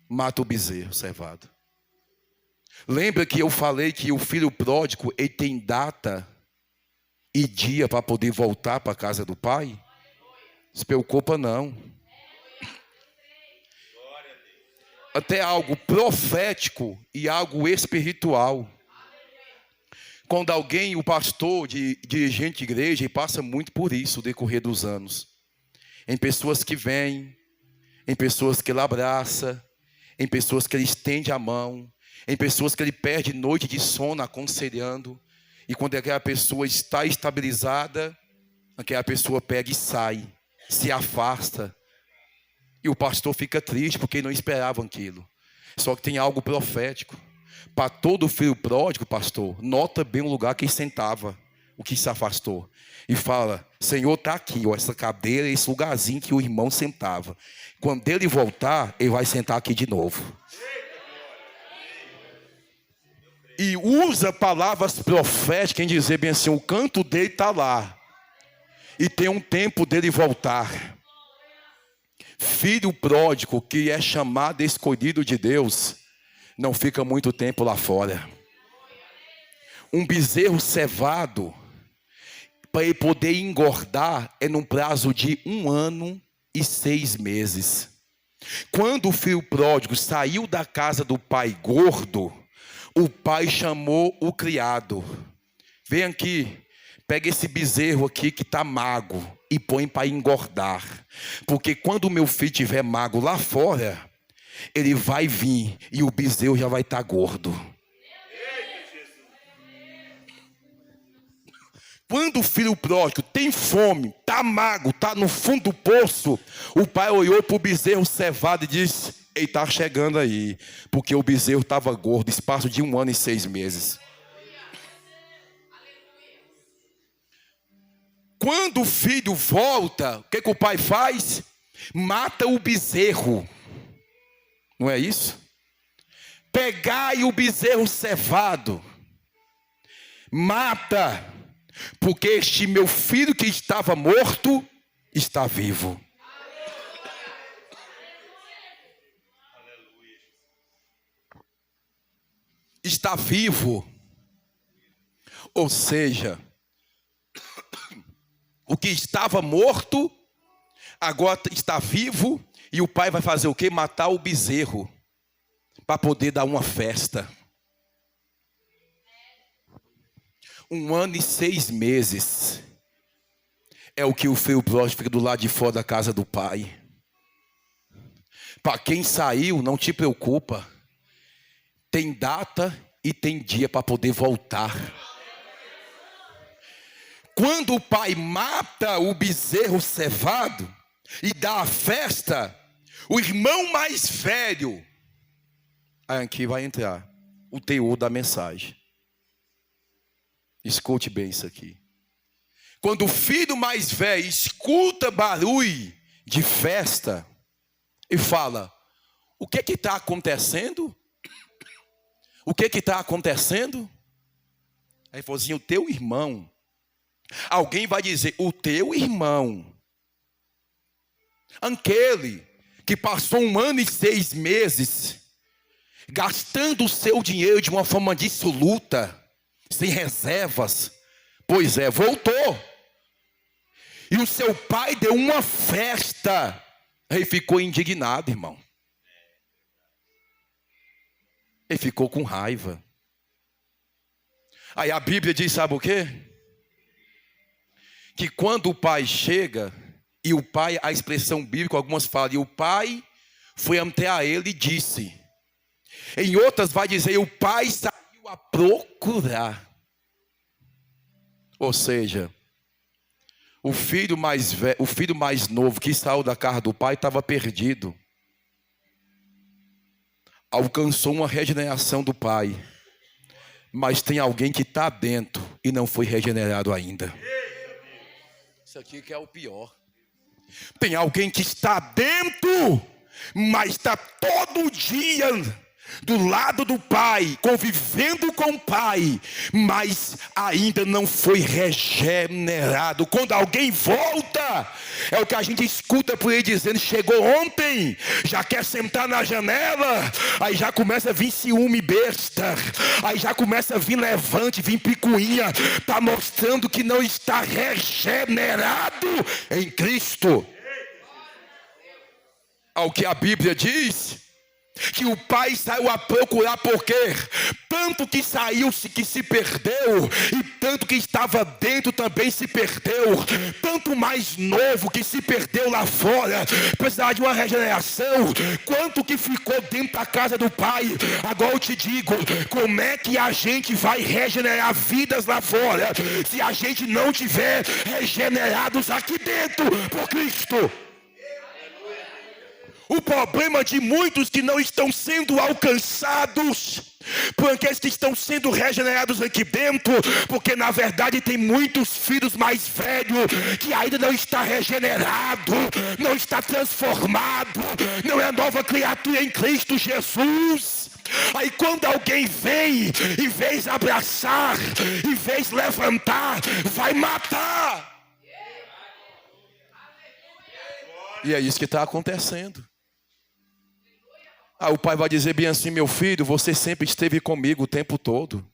Mata o bezerro cevado. Lembra que eu falei que o filho pródigo, ele tem data e dia para poder voltar para a casa do pai? Não se preocupa não. Até algo profético e algo espiritual. Quando alguém, o pastor, dirigente de igreja, e passa muito por isso no decorrer dos anos. Em pessoas que vêm, em pessoas que ele abraça, em pessoas que ele estende a mão, em pessoas que ele perde noite de sono aconselhando. E quando aquela pessoa está estabilizada, aquela pessoa pega e sai, se afasta. E o pastor fica triste porque ele não esperava aquilo. Só que tem algo profético. Para todo filho pródigo, pastor, nota bem o lugar que ele sentava, o que se afastou. E fala: Senhor, está aqui, ó, essa cadeira, esse lugarzinho que o irmão sentava. Quando ele voltar, ele vai sentar aqui de novo. E usa palavras proféticas em dizer bem assim: o canto dele está lá. E tem um tempo dele voltar. Filho pródigo, que é chamado escolhido de Deus, não fica muito tempo lá fora. Um bezerro cevado, para ele poder engordar, é num prazo de 1 ano e 6 meses. Quando o filho pródigo saiu da casa do pai gordo, o pai chamou o criado: vem aqui, pega esse bezerro aqui que está magro e põe para engordar. Porque quando o meu filho estiver magro lá fora, ele vai vir e o bezerro já vai estar gordo. Quando o filho pródigo tem fome, está magro, está no fundo do poço, o pai olhou para o bezerro cevado e disse: ele está chegando aí. Porque o bezerro estava gordo, espaço de 1 ano e 6 meses. Quando o filho volta, o que o pai faz? mata o bezerro. Não é isso? Pegai o bezerro cevado, mata, porque este meu filho que estava morto está vivo. Está vivo. Ou seja, o que estava morto agora está vivo, e o pai vai fazer o quê? Matar o bezerro para poder dar uma festa. 1 ano e 6 meses é o que o filho pródigo fica do lado de fora da casa do pai. Para quem saiu, não te preocupa. Tem data e tem dia para poder voltar. Quando o pai mata o bezerro cevado e dá a festa, o irmão mais velho, aqui vai entrar o teor da mensagem. Escute bem isso aqui. Quando o filho mais velho escuta barulho de festa e fala: o que está acontecendo? O que está acontecendo? Aí falou assim: o teu irmão. Alguém vai dizer: o teu irmão. Aquele que passou 1 ano e 6 meses gastando o seu dinheiro de uma forma dissoluta, sem reservas. Pois é, voltou. E o seu pai deu uma festa. Ele ficou indignado, irmão. Ele ficou com raiva. Aí a Bíblia diz, sabe o quê? Que quando o pai chega, e o pai, a expressão bíblica, algumas falam, e o pai foi até a ele e disse. Em outras vai dizer, o pai saiu a procurar. Ou seja, o filho mais velho, o filho mais novo que saiu da casa do pai estava perdido. Alcançou uma regeneração do pai. Mas tem alguém que está dentro e não foi regenerado ainda. Isso aqui que é o pior. Tem alguém que está dentro, mas está todo dia do lado do pai, convivendo com o pai, mas ainda não foi regenerado. Quando alguém volta, é o que a gente escuta por aí dizendo: chegou ontem, já quer sentar na janela, aí já começa a vir ciúme besta, aí já começa a vir levante, vir picuinha, está mostrando que não está regenerado em Cristo. Ao que a Bíblia diz, que o pai saiu a procurar, porque tanto que saiu que se perdeu, e tanto que estava dentro também se perdeu. Tanto mais novo que se perdeu lá fora, precisava de uma regeneração, quanto que ficou dentro da casa do pai. Agora eu te digo, como é que a gente vai regenerar vidas lá fora, se a gente não tiver regenerados aqui dentro por Cristo? O problema de muitos que não estão sendo alcançados por aqueles que estão sendo regenerados aqui dentro, porque na verdade tem muitos filhos mais velhos que ainda não está regenerado, não está transformado, não é nova criatura em Cristo Jesus. Aí quando alguém vem, em vez de abraçar, em vez de levantar, vai matar. E é isso que está acontecendo. O pai vai dizer bem assim: meu filho, você sempre esteve comigo o tempo todo.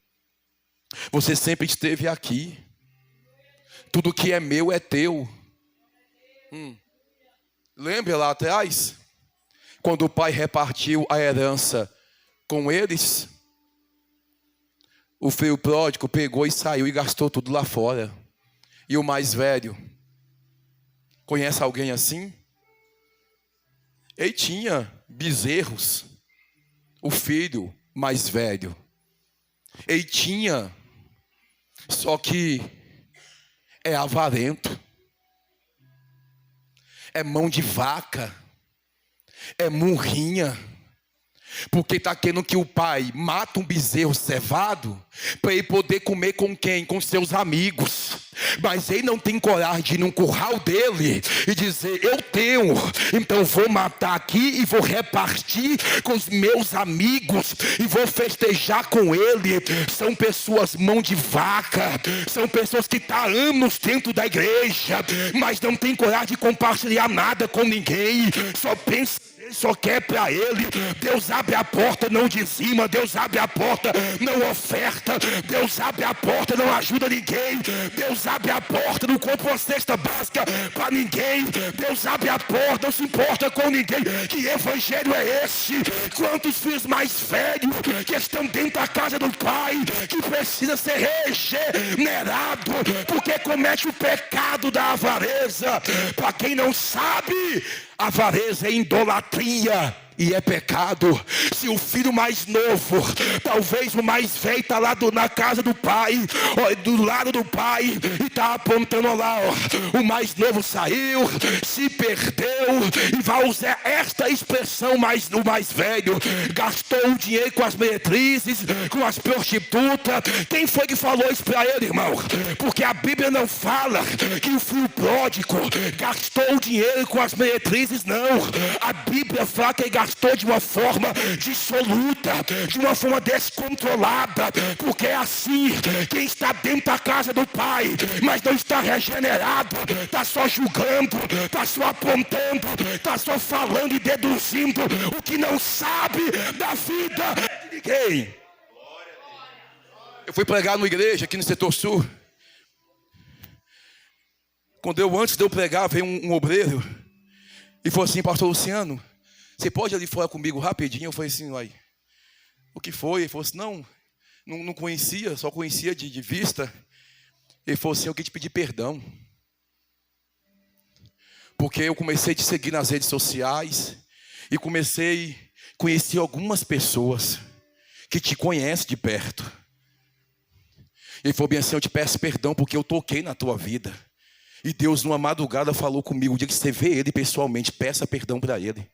Você sempre esteve aqui. Tudo que é meu é teu. Lembra lá atrás? Quando o pai repartiu a herança com eles, o filho pródigo pegou e saiu e gastou tudo lá fora. E o mais velho, conhece alguém assim? Ele tinha bezerros, o filho mais velho. Ele tinha, só que é avarento, é mão de vaca, é murrinha, porque está querendo que o pai mata um bezerro cevado para ele poder comer com quem? Com seus amigos. mas ele não tem coragem de ir num curral dele e dizer: eu tenho, então vou matar aqui e vou repartir com os meus amigos e vou festejar com ele. São pessoas mão de vaca, são pessoas que estão há anos dentro da igreja, mas não tem coragem de compartilhar nada com ninguém, só pensa, só quer para ele. Deus abre a porta, não dizima. Deus abre a porta, não oferta. Deus abre a porta, não ajuda ninguém. Deus abre a porta, não compra uma cesta básica para ninguém. Deus abre a porta, não se importa com ninguém. Que evangelho é esse? Quantos filhos mais velhos que estão dentro da casa do pai, que precisa ser regenerado porque comete o pecado da avareza. Para quem não sabe, avareza é idolatria e é pecado. Se o filho mais novo, talvez o mais velho, está lá na casa do pai, do lado do pai, e está apontando lá, o mais novo saiu, se perdeu, e vai usar esta expressão, o mais velho gastou o dinheiro com as meretrizes, com as prostitutas. Quem foi que falou isso para ele, irmão? Porque a Bíblia não fala que o filho pródigo gastou o dinheiro com as meretrizes, não. A Bíblia fala que ele gastou de uma forma dissoluta, de uma forma descontrolada, porque é assim. Quem está dentro da casa do pai, mas não está regenerado, está só julgando, está só apontando, está só falando e deduzindo o que não sabe da vida de ninguém. Eu fui pregar numa igreja aqui no setor sul. Antes de eu pregar, veio um obreiro e falou assim: pastor Luciano, você pode ir ali fora comigo rapidinho? Eu falei assim: uai, o que foi? Ele falou assim: não conhecia, só conhecia de vista. Ele falou assim: eu queria te pedir perdão, porque eu comecei a te seguir nas redes sociais e comecei a conhecer algumas pessoas que te conhecem de perto. Ele falou bem assim: eu te peço perdão porque eu toquei na tua vida. E Deus numa madrugada falou comigo: o dia que você vê ele pessoalmente, peça perdão para ele.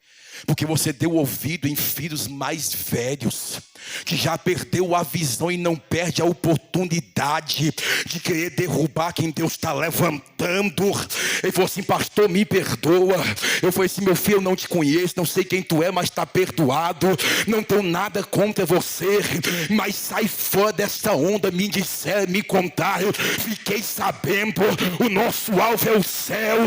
Porque você deu ouvido em filhos mais velhos, que já perdeu a visão e não perde a oportunidade de querer derrubar quem Deus está levantando. Ele falou assim: pastor, me perdoa. Eu falei assim: meu filho, eu não te conheço, não sei quem tu é, mas está perdoado. Não tenho nada contra você, mas sai fora dessa onda. Me disseram, me contaram, fiquei sabendo. O nosso alvo é o céu,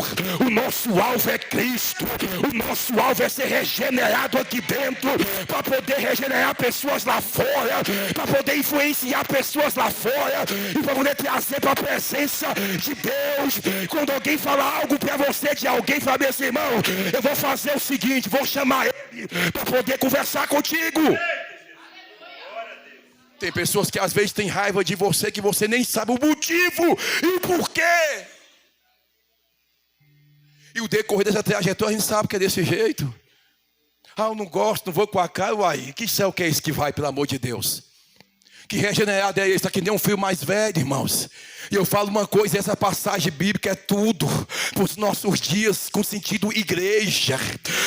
o nosso alvo é Cristo, o nosso alvo é ser regenerado aqui dentro, para poder regenerar pessoas lá fora, para poder influenciar pessoas lá fora, e para poder trazer para a presença de Deus. Quando alguém falar algo para você de alguém, fala bem assim: irmão, eu vou fazer o seguinte, vou chamar ele para poder conversar contigo. Tem pessoas que às vezes têm raiva de você, que você nem sabe o motivo e o porquê. E o decorrer dessa trajetória a gente sabe que é desse jeito. Eu não gosto, não vou com a cara. Uai, que céu que é esse que vai, pelo amor de Deus? Que regenerado é esse? Está que nem um filho mais velho, irmãos. E eu falo uma coisa: essa passagem bíblica é tudo para os nossos dias, com sentido igreja.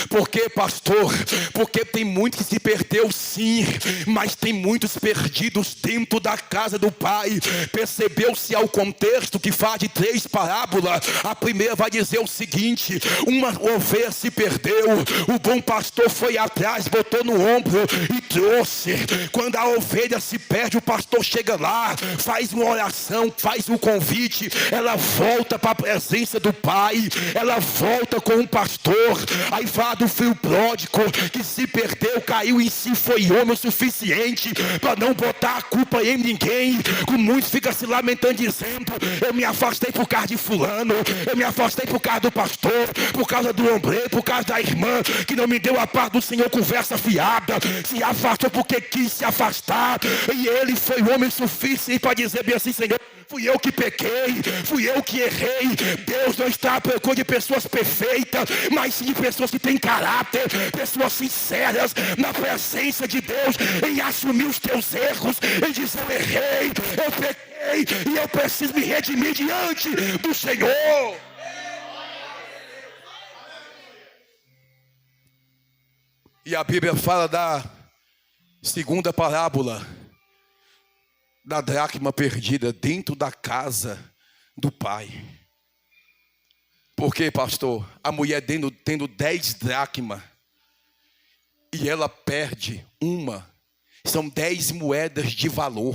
Por quê, pastor? Porque tem muito que se perdeu, sim, mas tem muitos perdidos dentro da casa do pai. Percebeu-se ao contexto que fala de 3 parábolas. A primeira vai dizer o seguinte: uma ovelha se perdeu, o bom pastor foi atrás, botou no ombro e trouxe. Quando a ovelha se perde, o pastor chega lá, faz uma oração, faz um convite, ela volta para a presença do pai, ela volta com o pastor. Aí fala do filho pródigo que se perdeu, caiu em si, foi homem o suficiente para não botar a culpa em ninguém. Com muitos fica se lamentando dizendo: eu me afastei por causa de fulano, eu me afastei por causa do pastor, por causa do ombreiro, por causa da irmã que não me deu a paz do Senhor, conversa fiada. Se afastou porque quis se afastar, e ele foi homem suficiente para dizer bem assim: Senhor, fui eu que pequei, fui eu que errei. Deus não está à procura de pessoas perfeitas, mas sim de pessoas que têm caráter, pessoas sinceras na presença de Deus, em assumir os teus erros, em dizer: eu errei, eu pequei, e eu preciso me redimir diante do Senhor. E a Bíblia fala da segunda parábola, da dracma perdida dentro da casa do pai. Por quê, pastor? A mulher tendo 10 dracmas e ela perde uma. São 10 moedas de valor.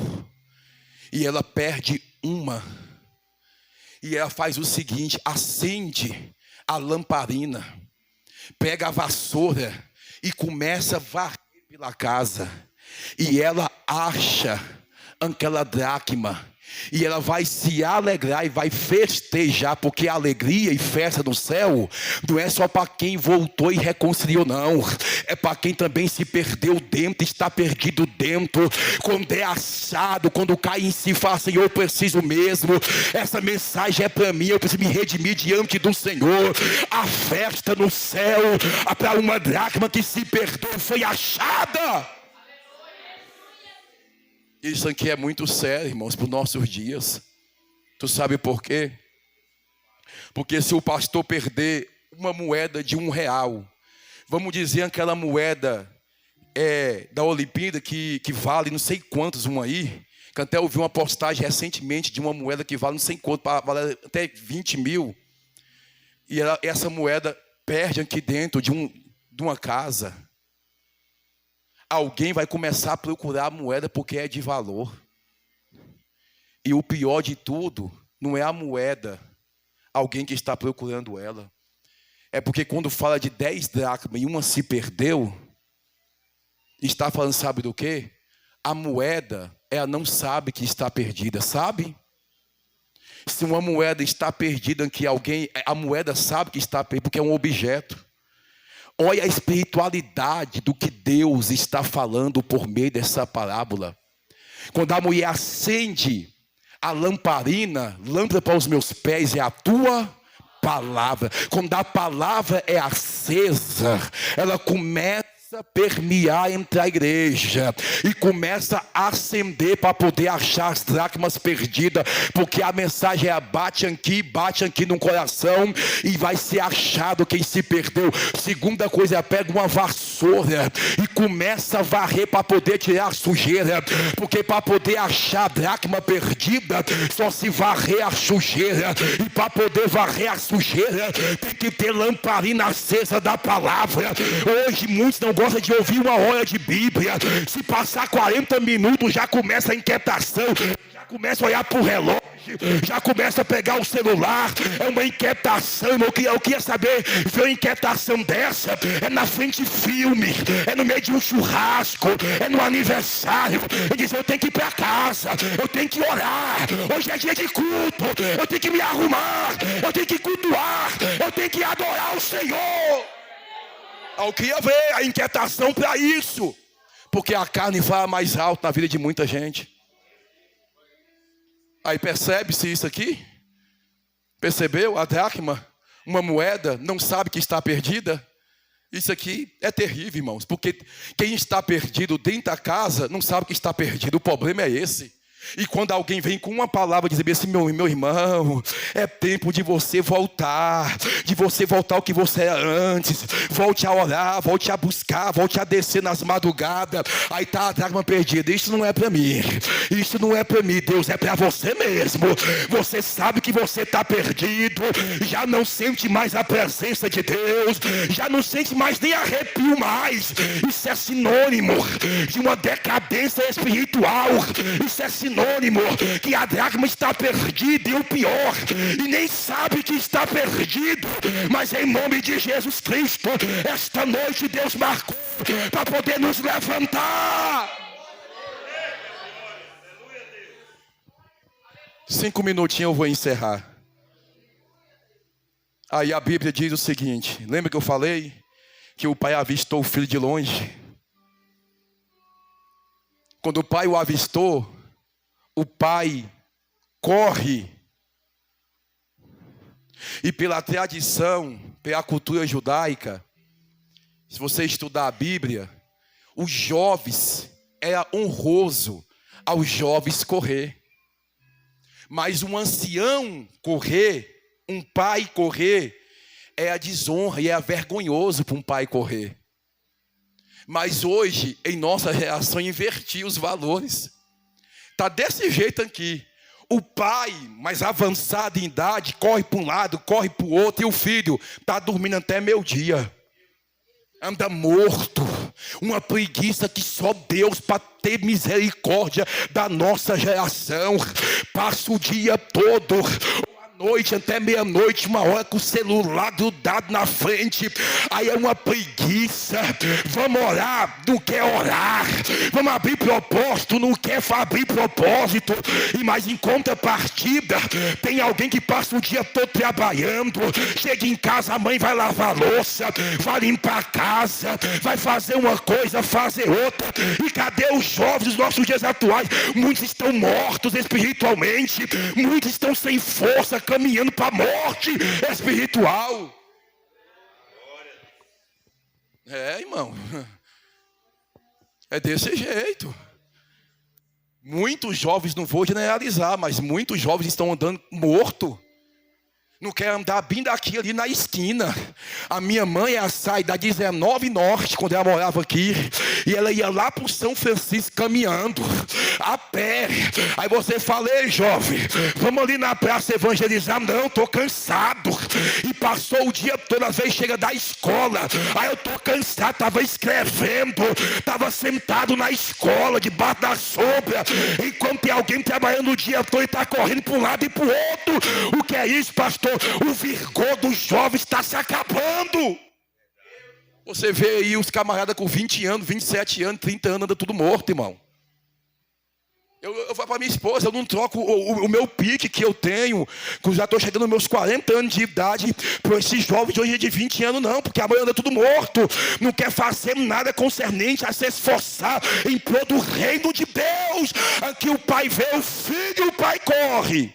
E ela perde uma. E ela faz o seguinte: acende a lamparina, pega a vassoura e começa a varrer pela casa. E ela acha aquela dracma. E ela vai se alegrar e vai festejar, porque a alegria e festa do céu não é só para quem voltou e reconciliou, não. É para quem também se perdeu dentro, está perdido dentro. Quando é achado, quando cai em si, fala: Senhor, eu preciso mesmo. Essa mensagem é para mim, eu preciso me redimir diante do Senhor. A festa no céu, para uma dracma que se perdeu, foi achada. Isso aqui é muito sério, irmãos, para os nossos dias. Tu sabe por quê? Porque se o pastor perder uma moeda de R$1, vamos dizer aquela moeda da Olimpíada que vale não sei quantos uma aí, que até ouvi uma postagem recentemente de uma moeda que vale não sei quanto, vale até 20 mil. E essa moeda perde aqui dentro de uma casa. Alguém vai começar a procurar a moeda porque é de valor. E o pior de tudo, não é a moeda, alguém que está procurando ela. É porque quando fala de 10 dracmas e uma se perdeu, está falando, sabe do quê? A moeda, ela não sabe que está perdida, sabe? Se uma moeda está perdida, que a moeda sabe que está perdida, porque é um objeto. Olha a espiritualidade do que Deus está falando por meio dessa parábola. Quando a mulher acende a lamparina, lâmpada para os meus pés é a tua palavra. Quando a palavra é acesa, ela começa a permear entre a igreja e começa a acender para poder achar as dracmas perdidas, porque a mensagem é: bate aqui no coração e vai ser achado quem se perdeu. Segunda coisa, pega uma vassoura e começa a varrer para poder tirar a sujeira, porque para poder achar a dracma perdida só se varrer a sujeira, e para poder varrer a sujeira tem que ter lamparina acesa da palavra. Hoje muitos não gosta de ouvir uma hora de Bíblia. Se passar 40 minutos já começa a inquietação, já começa a olhar para o relógio, já começa a pegar o celular. É uma inquietação. Eu queria saber, ver uma inquietação dessa é na frente de filme, é no meio de um churrasco, é no aniversário. Ele diz: eu tenho que ir para casa, eu tenho que orar, hoje é dia de culto, eu tenho que me arrumar, eu tenho que cultuar, eu tenho que adorar o Senhor. Eu queria ver a inquietação para isso, porque a carne vai mais alto na vida de muita gente. Aí percebe-se isso aqui? Percebeu? A dracma, uma moeda, não sabe que está perdida. Isso aqui é terrível, irmãos, porque quem está perdido dentro da casa não sabe que está perdido. O problema é esse. E quando alguém vem com uma palavra dizer assim: meu irmão, é tempo de você voltar ao que você era antes, volte a orar, volte a buscar, volte a descer nas madrugadas. Aí está a dracma perdida. Isso não é para mim, isso não é para mim, Deus, é para você mesmo. Você sabe que você está perdido, já não sente mais a presença de Deus, já não sente mais nem arrepio mais. Isso é sinônimo de uma decadência espiritual. Isso é sinônimo que a dracma está perdida, e o pior, e nem sabe que está perdido. Mas em nome de Jesus Cristo, esta noite Deus marcou para poder nos levantar. 5 minutinhos eu vou encerrar. Aí a Bíblia diz o seguinte: lembra que eu falei que o pai avistou o filho de longe? Quando o pai o avistou, o pai corre. E pela tradição, pela cultura judaica, se você estudar a Bíblia, os jovens, era honroso aos jovens correr. Mas um ancião correr, um pai correr, é a desonra e é vergonhoso para um pai correr. Mas hoje, em nossa reação, inverti os valores. Está desse jeito aqui. O pai, mais avançado em idade, corre para um lado, corre para o outro, e o filho está dormindo até meio-dia. Anda morto, uma preguiça que só Deus para ter misericórdia da nossa geração. Passa o dia todo, noite até meia-noite, uma hora com o celular grudado na frente. Aí é uma preguiça. Vamos orar, não quer orar. Vamos abrir propósito, não quer abrir propósito. E mais em contrapartida, tem alguém que passa o dia todo trabalhando. Chega em casa, a mãe vai lavar a louça, vai limpar a casa, vai fazer uma coisa, fazer outra. E cadê os jovens dos nossos dias atuais? Muitos estão mortos espiritualmente, muitos estão sem força, caminhando para a morte espiritual. Irmão, é desse jeito. Muitos jovens, não vou generalizar, mas muitos jovens estão andando morto. Não quer andar bem daqui ali na esquina. A minha mãe, ela sai da 19 Norte, quando ela morava aqui, e ela ia lá para o São Francisco caminhando, a pé. Aí você fala: ei, jovem, vamos ali na praça evangelizar. Não, estou cansado. E passou o dia todo, às vezes chega da escola. Aí eu estou cansado, estava escrevendo, estava sentado na escola, debaixo da sombra, enquanto tem alguém trabalhando o dia todo e está correndo para um lado e para o outro. O que é isso, pastor? O vigor dos jovens está se acabando. Você vê aí os camaradas com 20 anos, 27 anos, 30 anos, anda tudo morto, irmão. Eu falo para minha esposa, eu não troco o meu pique que eu tenho, que eu já estou chegando aos meus 40 anos de idade, por esses jovens de hoje de 20 anos, não, porque amanhã anda tudo morto, não quer fazer nada concernente a se esforçar em prol do reino de Deus. Aqui o pai vê o filho e o pai corre.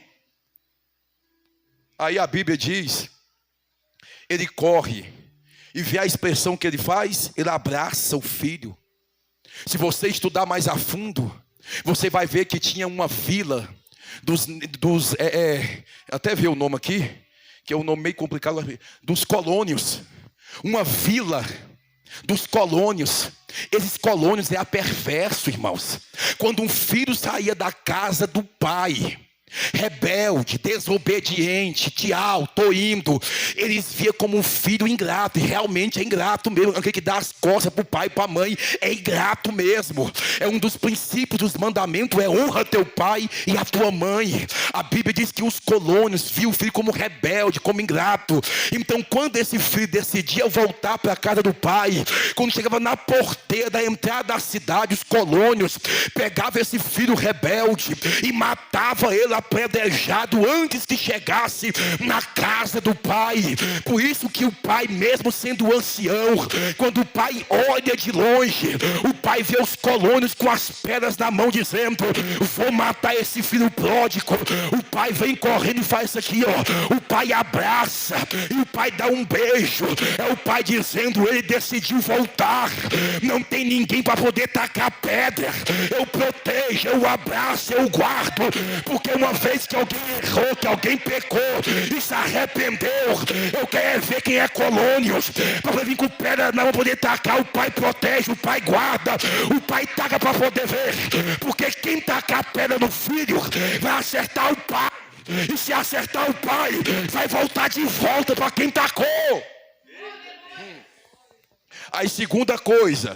Aí a Bíblia diz, ele corre, e vê a expressão que ele faz, ele abraça o filho. Se você estudar mais a fundo, você vai ver que tinha uma vila até ver o nome aqui, que é um nome meio complicado, dos colônios. Uma vila dos colônios. Esses colônios é perverso, irmãos. Quando um filho saía da casa do pai, rebelde, desobediente, tchau, tô indo, eles via como um filho ingrato. E realmente é ingrato mesmo. Aquele que dá as costas para o pai e para a mãe é ingrato mesmo. É um dos princípios dos mandamentos, é honra teu pai e a tua mãe. A Bíblia diz que os colônios viam o filho como rebelde, como ingrato. Então quando esse filho decidia voltar para a casa do pai, quando chegava na porteira da entrada da cidade, os colônios pegavam esse filho rebelde e matavam ele apedrejado antes que chegasse na casa do pai. Por isso que o pai, mesmo sendo ancião, quando o pai olha de longe, o pai vê os colônios com as pedras na mão, dizendo: vou matar esse filho pródigo. O pai vem correndo e faz isso aqui, ó. O pai abraça e o pai dá um beijo. É o pai dizendo: ele decidiu voltar, não tem ninguém para poder tacar pedra. Eu protejo, eu abraço, eu guardo, porque uma vez que alguém errou, que alguém pecou e se arrependeu, eu quero ver quem é colônios, para vir com pedra não poder tacar. O pai protege, o pai guarda, o pai taca para poder ver, porque quem tacar pedra no filho vai acertar o pai, e se acertar o pai, vai voltar de volta para quem tacou. Aí segunda coisa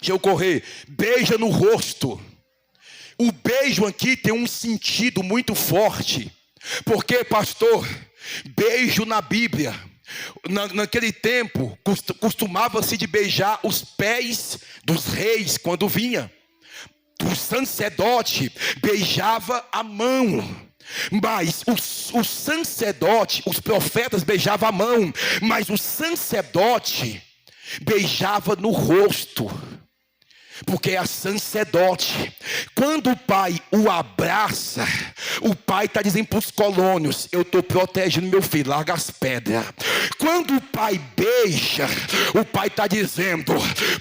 que ocorrer, beija no rosto. O beijo aqui tem um sentido muito forte. Porque, pastor, beijo na Bíblia, naquele tempo, costumava-se de beijar os pés dos reis quando vinha. O sacerdote beijava a mão. Mas o sacerdote, os profetas beijavam a mão, mas o sacerdote beijava no rosto, porque é sacerdote. Quando o pai o abraça, o pai está dizendo para os colônios: eu estou protegendo meu filho, larga as pedras. Quando o pai beija, o pai está dizendo: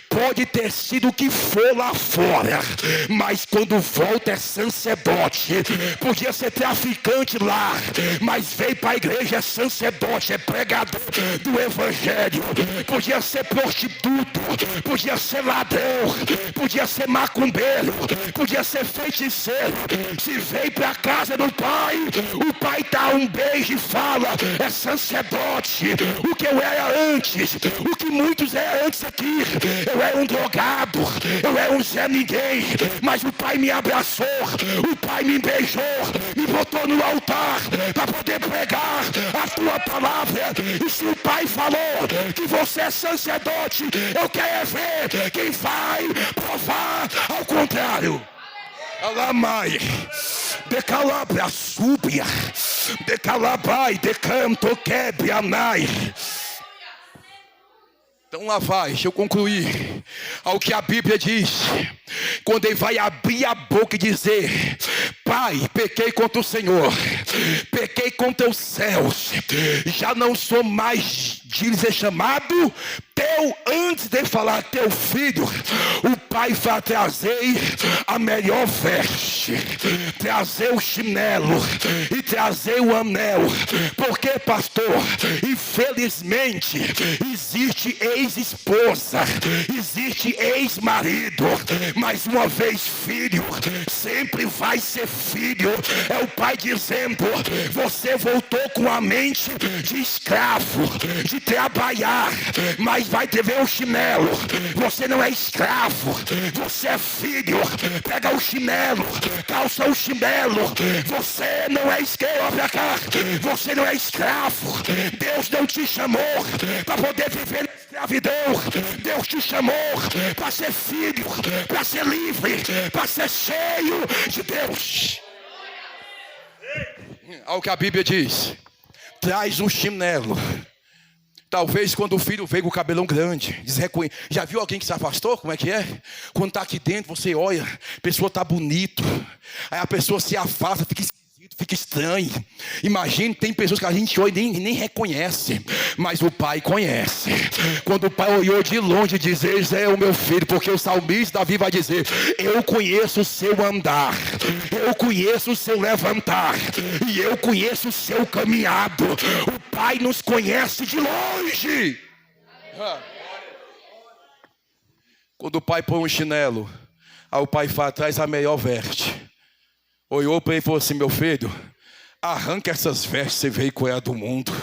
pode ter sido o que for lá fora, mas quando volta é sacerdote. Podia ser traficante lá, mas veio para a igreja, é sacerdote, é pregador do evangelho. Podia ser prostituto, podia ser ladrão, podia ser macumbeiro, podia ser feiticeiro. Se veio para cá, casa do Pai, o Pai dá um beijo e fala: é sacerdote. O que eu era antes, o que muitos eram antes aqui, eu era um drogado, eu era um Zé Ninguém, mas o Pai me abraçou, o Pai me beijou, me botou no altar para poder pregar a tua palavra. E se o Pai falou que você é sacerdote, eu quero ver quem vai provar ao contrário. Alamai, de calabra súbia, de calabai, de canto quebre anai. Então lá vai, deixa eu concluir. Ao que a Bíblia diz, quando ele vai abrir a boca e dizer: Pai, pequei contra o Senhor, pequei contra os céus, já não sou mais de ser chamado teu, antes de falar teu filho, o Pai vai trazer a melhor veste, trazer o chinelo e trazer o anel. Porque, pastor, infelizmente existe ex-esposa, existe ex-marido, mas uma vez filho, sempre vai ser filho. É o Pai dizendo: você voltou com a mente de escravo, de trabalhar, mas vai ter ver o chinelo. Você não é escravo, você é filho. Pega o chinelo, calça o chinelo. Você não é escravo, olha pra cá. Você não é escravo. Deus não te chamou para poder viver na escravidão. Deus te chamou para ser filho, para ser livre, para ser cheio de Deus. Olha o que a Bíblia diz: traz um chinelo. Talvez quando o filho veio com o cabelão grande, já viu alguém que se afastou? Como é que é? Quando está aqui dentro, você olha, a pessoa está bonito, aí a pessoa se afasta, fica esquisito, fica estranho. Imagine, tem pessoas que a gente olha e nem reconhece, mas o Pai conhece. Quando o Pai olhou de longe, diz: esse é o meu filho, porque o salmista Davi vai dizer: eu conheço o seu andar, eu conheço o seu levantar, e eu conheço o seu caminhado. O Pai nos conhece de longe. Quando o Pai põe um chinelo, aí o Pai fala: traz a melhor veste. Olhou para ele e falou assim: meu filho, arranca essas vestes que você veio com ela do mundo,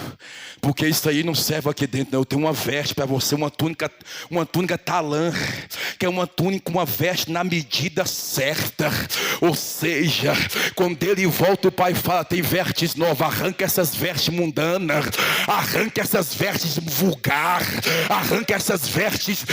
porque isso aí não serve aqui dentro não. Eu tenho uma veste para você, uma túnica talã, que é uma túnica, uma veste na medida certa. Ou seja, quando ele volta, o Pai fala: tem vestes novas, arranca essas vestes mundanas, arranca essas vestes vulgar, arranca essas vestes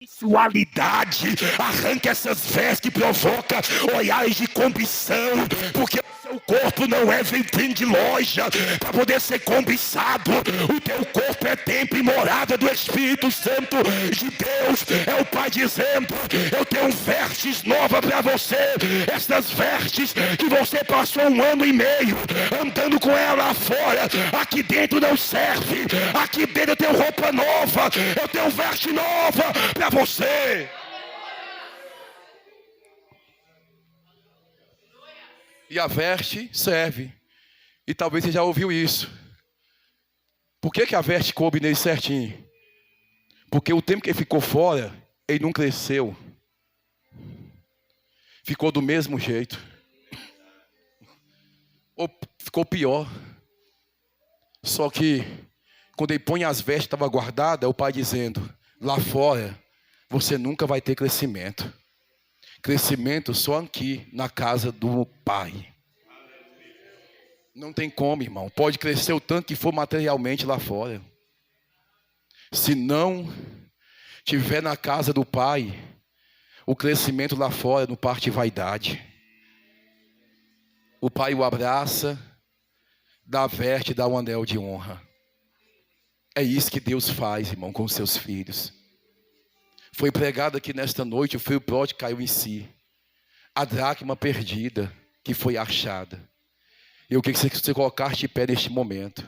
sensualidade, arranca essas vestes que provocam olhares de cobição, porque o seu corpo não é vitrine de loja para poder ser cobiçado. O teu corpo é templo e morada do Espírito Santo de Deus. É o Pai dizendo: eu tenho vestes novas para você. Essas vestes que você passou 1 ano e meio andando com ela lá fora, aqui dentro não serve. Aqui dentro eu tenho roupa nova, eu tenho veste nova para você. E a veste serve. E talvez você já ouviu isso. Por que a veste coube nele certinho? Porque o tempo que ele ficou fora, ele não cresceu. Ficou do mesmo jeito. Ou ficou pior. Só que quando ele põe as vestes que estavam guardadas, é o Pai dizendo: lá fora você nunca vai ter crescimento. Crescimento só aqui na casa do Pai. Não tem como, irmão. Pode crescer o tanto que for materialmente lá fora. Se não tiver na casa do Pai, o crescimento lá fora não parte de vaidade. O Pai o abraça, dá a veste, dá um anel de honra. É isso que Deus faz, irmão, com os seus filhos. Foi pregado aqui nesta noite: o filho pródigo caiu em si. A dracma perdida que foi achada. Eu queria que você colocasse de pé neste momento.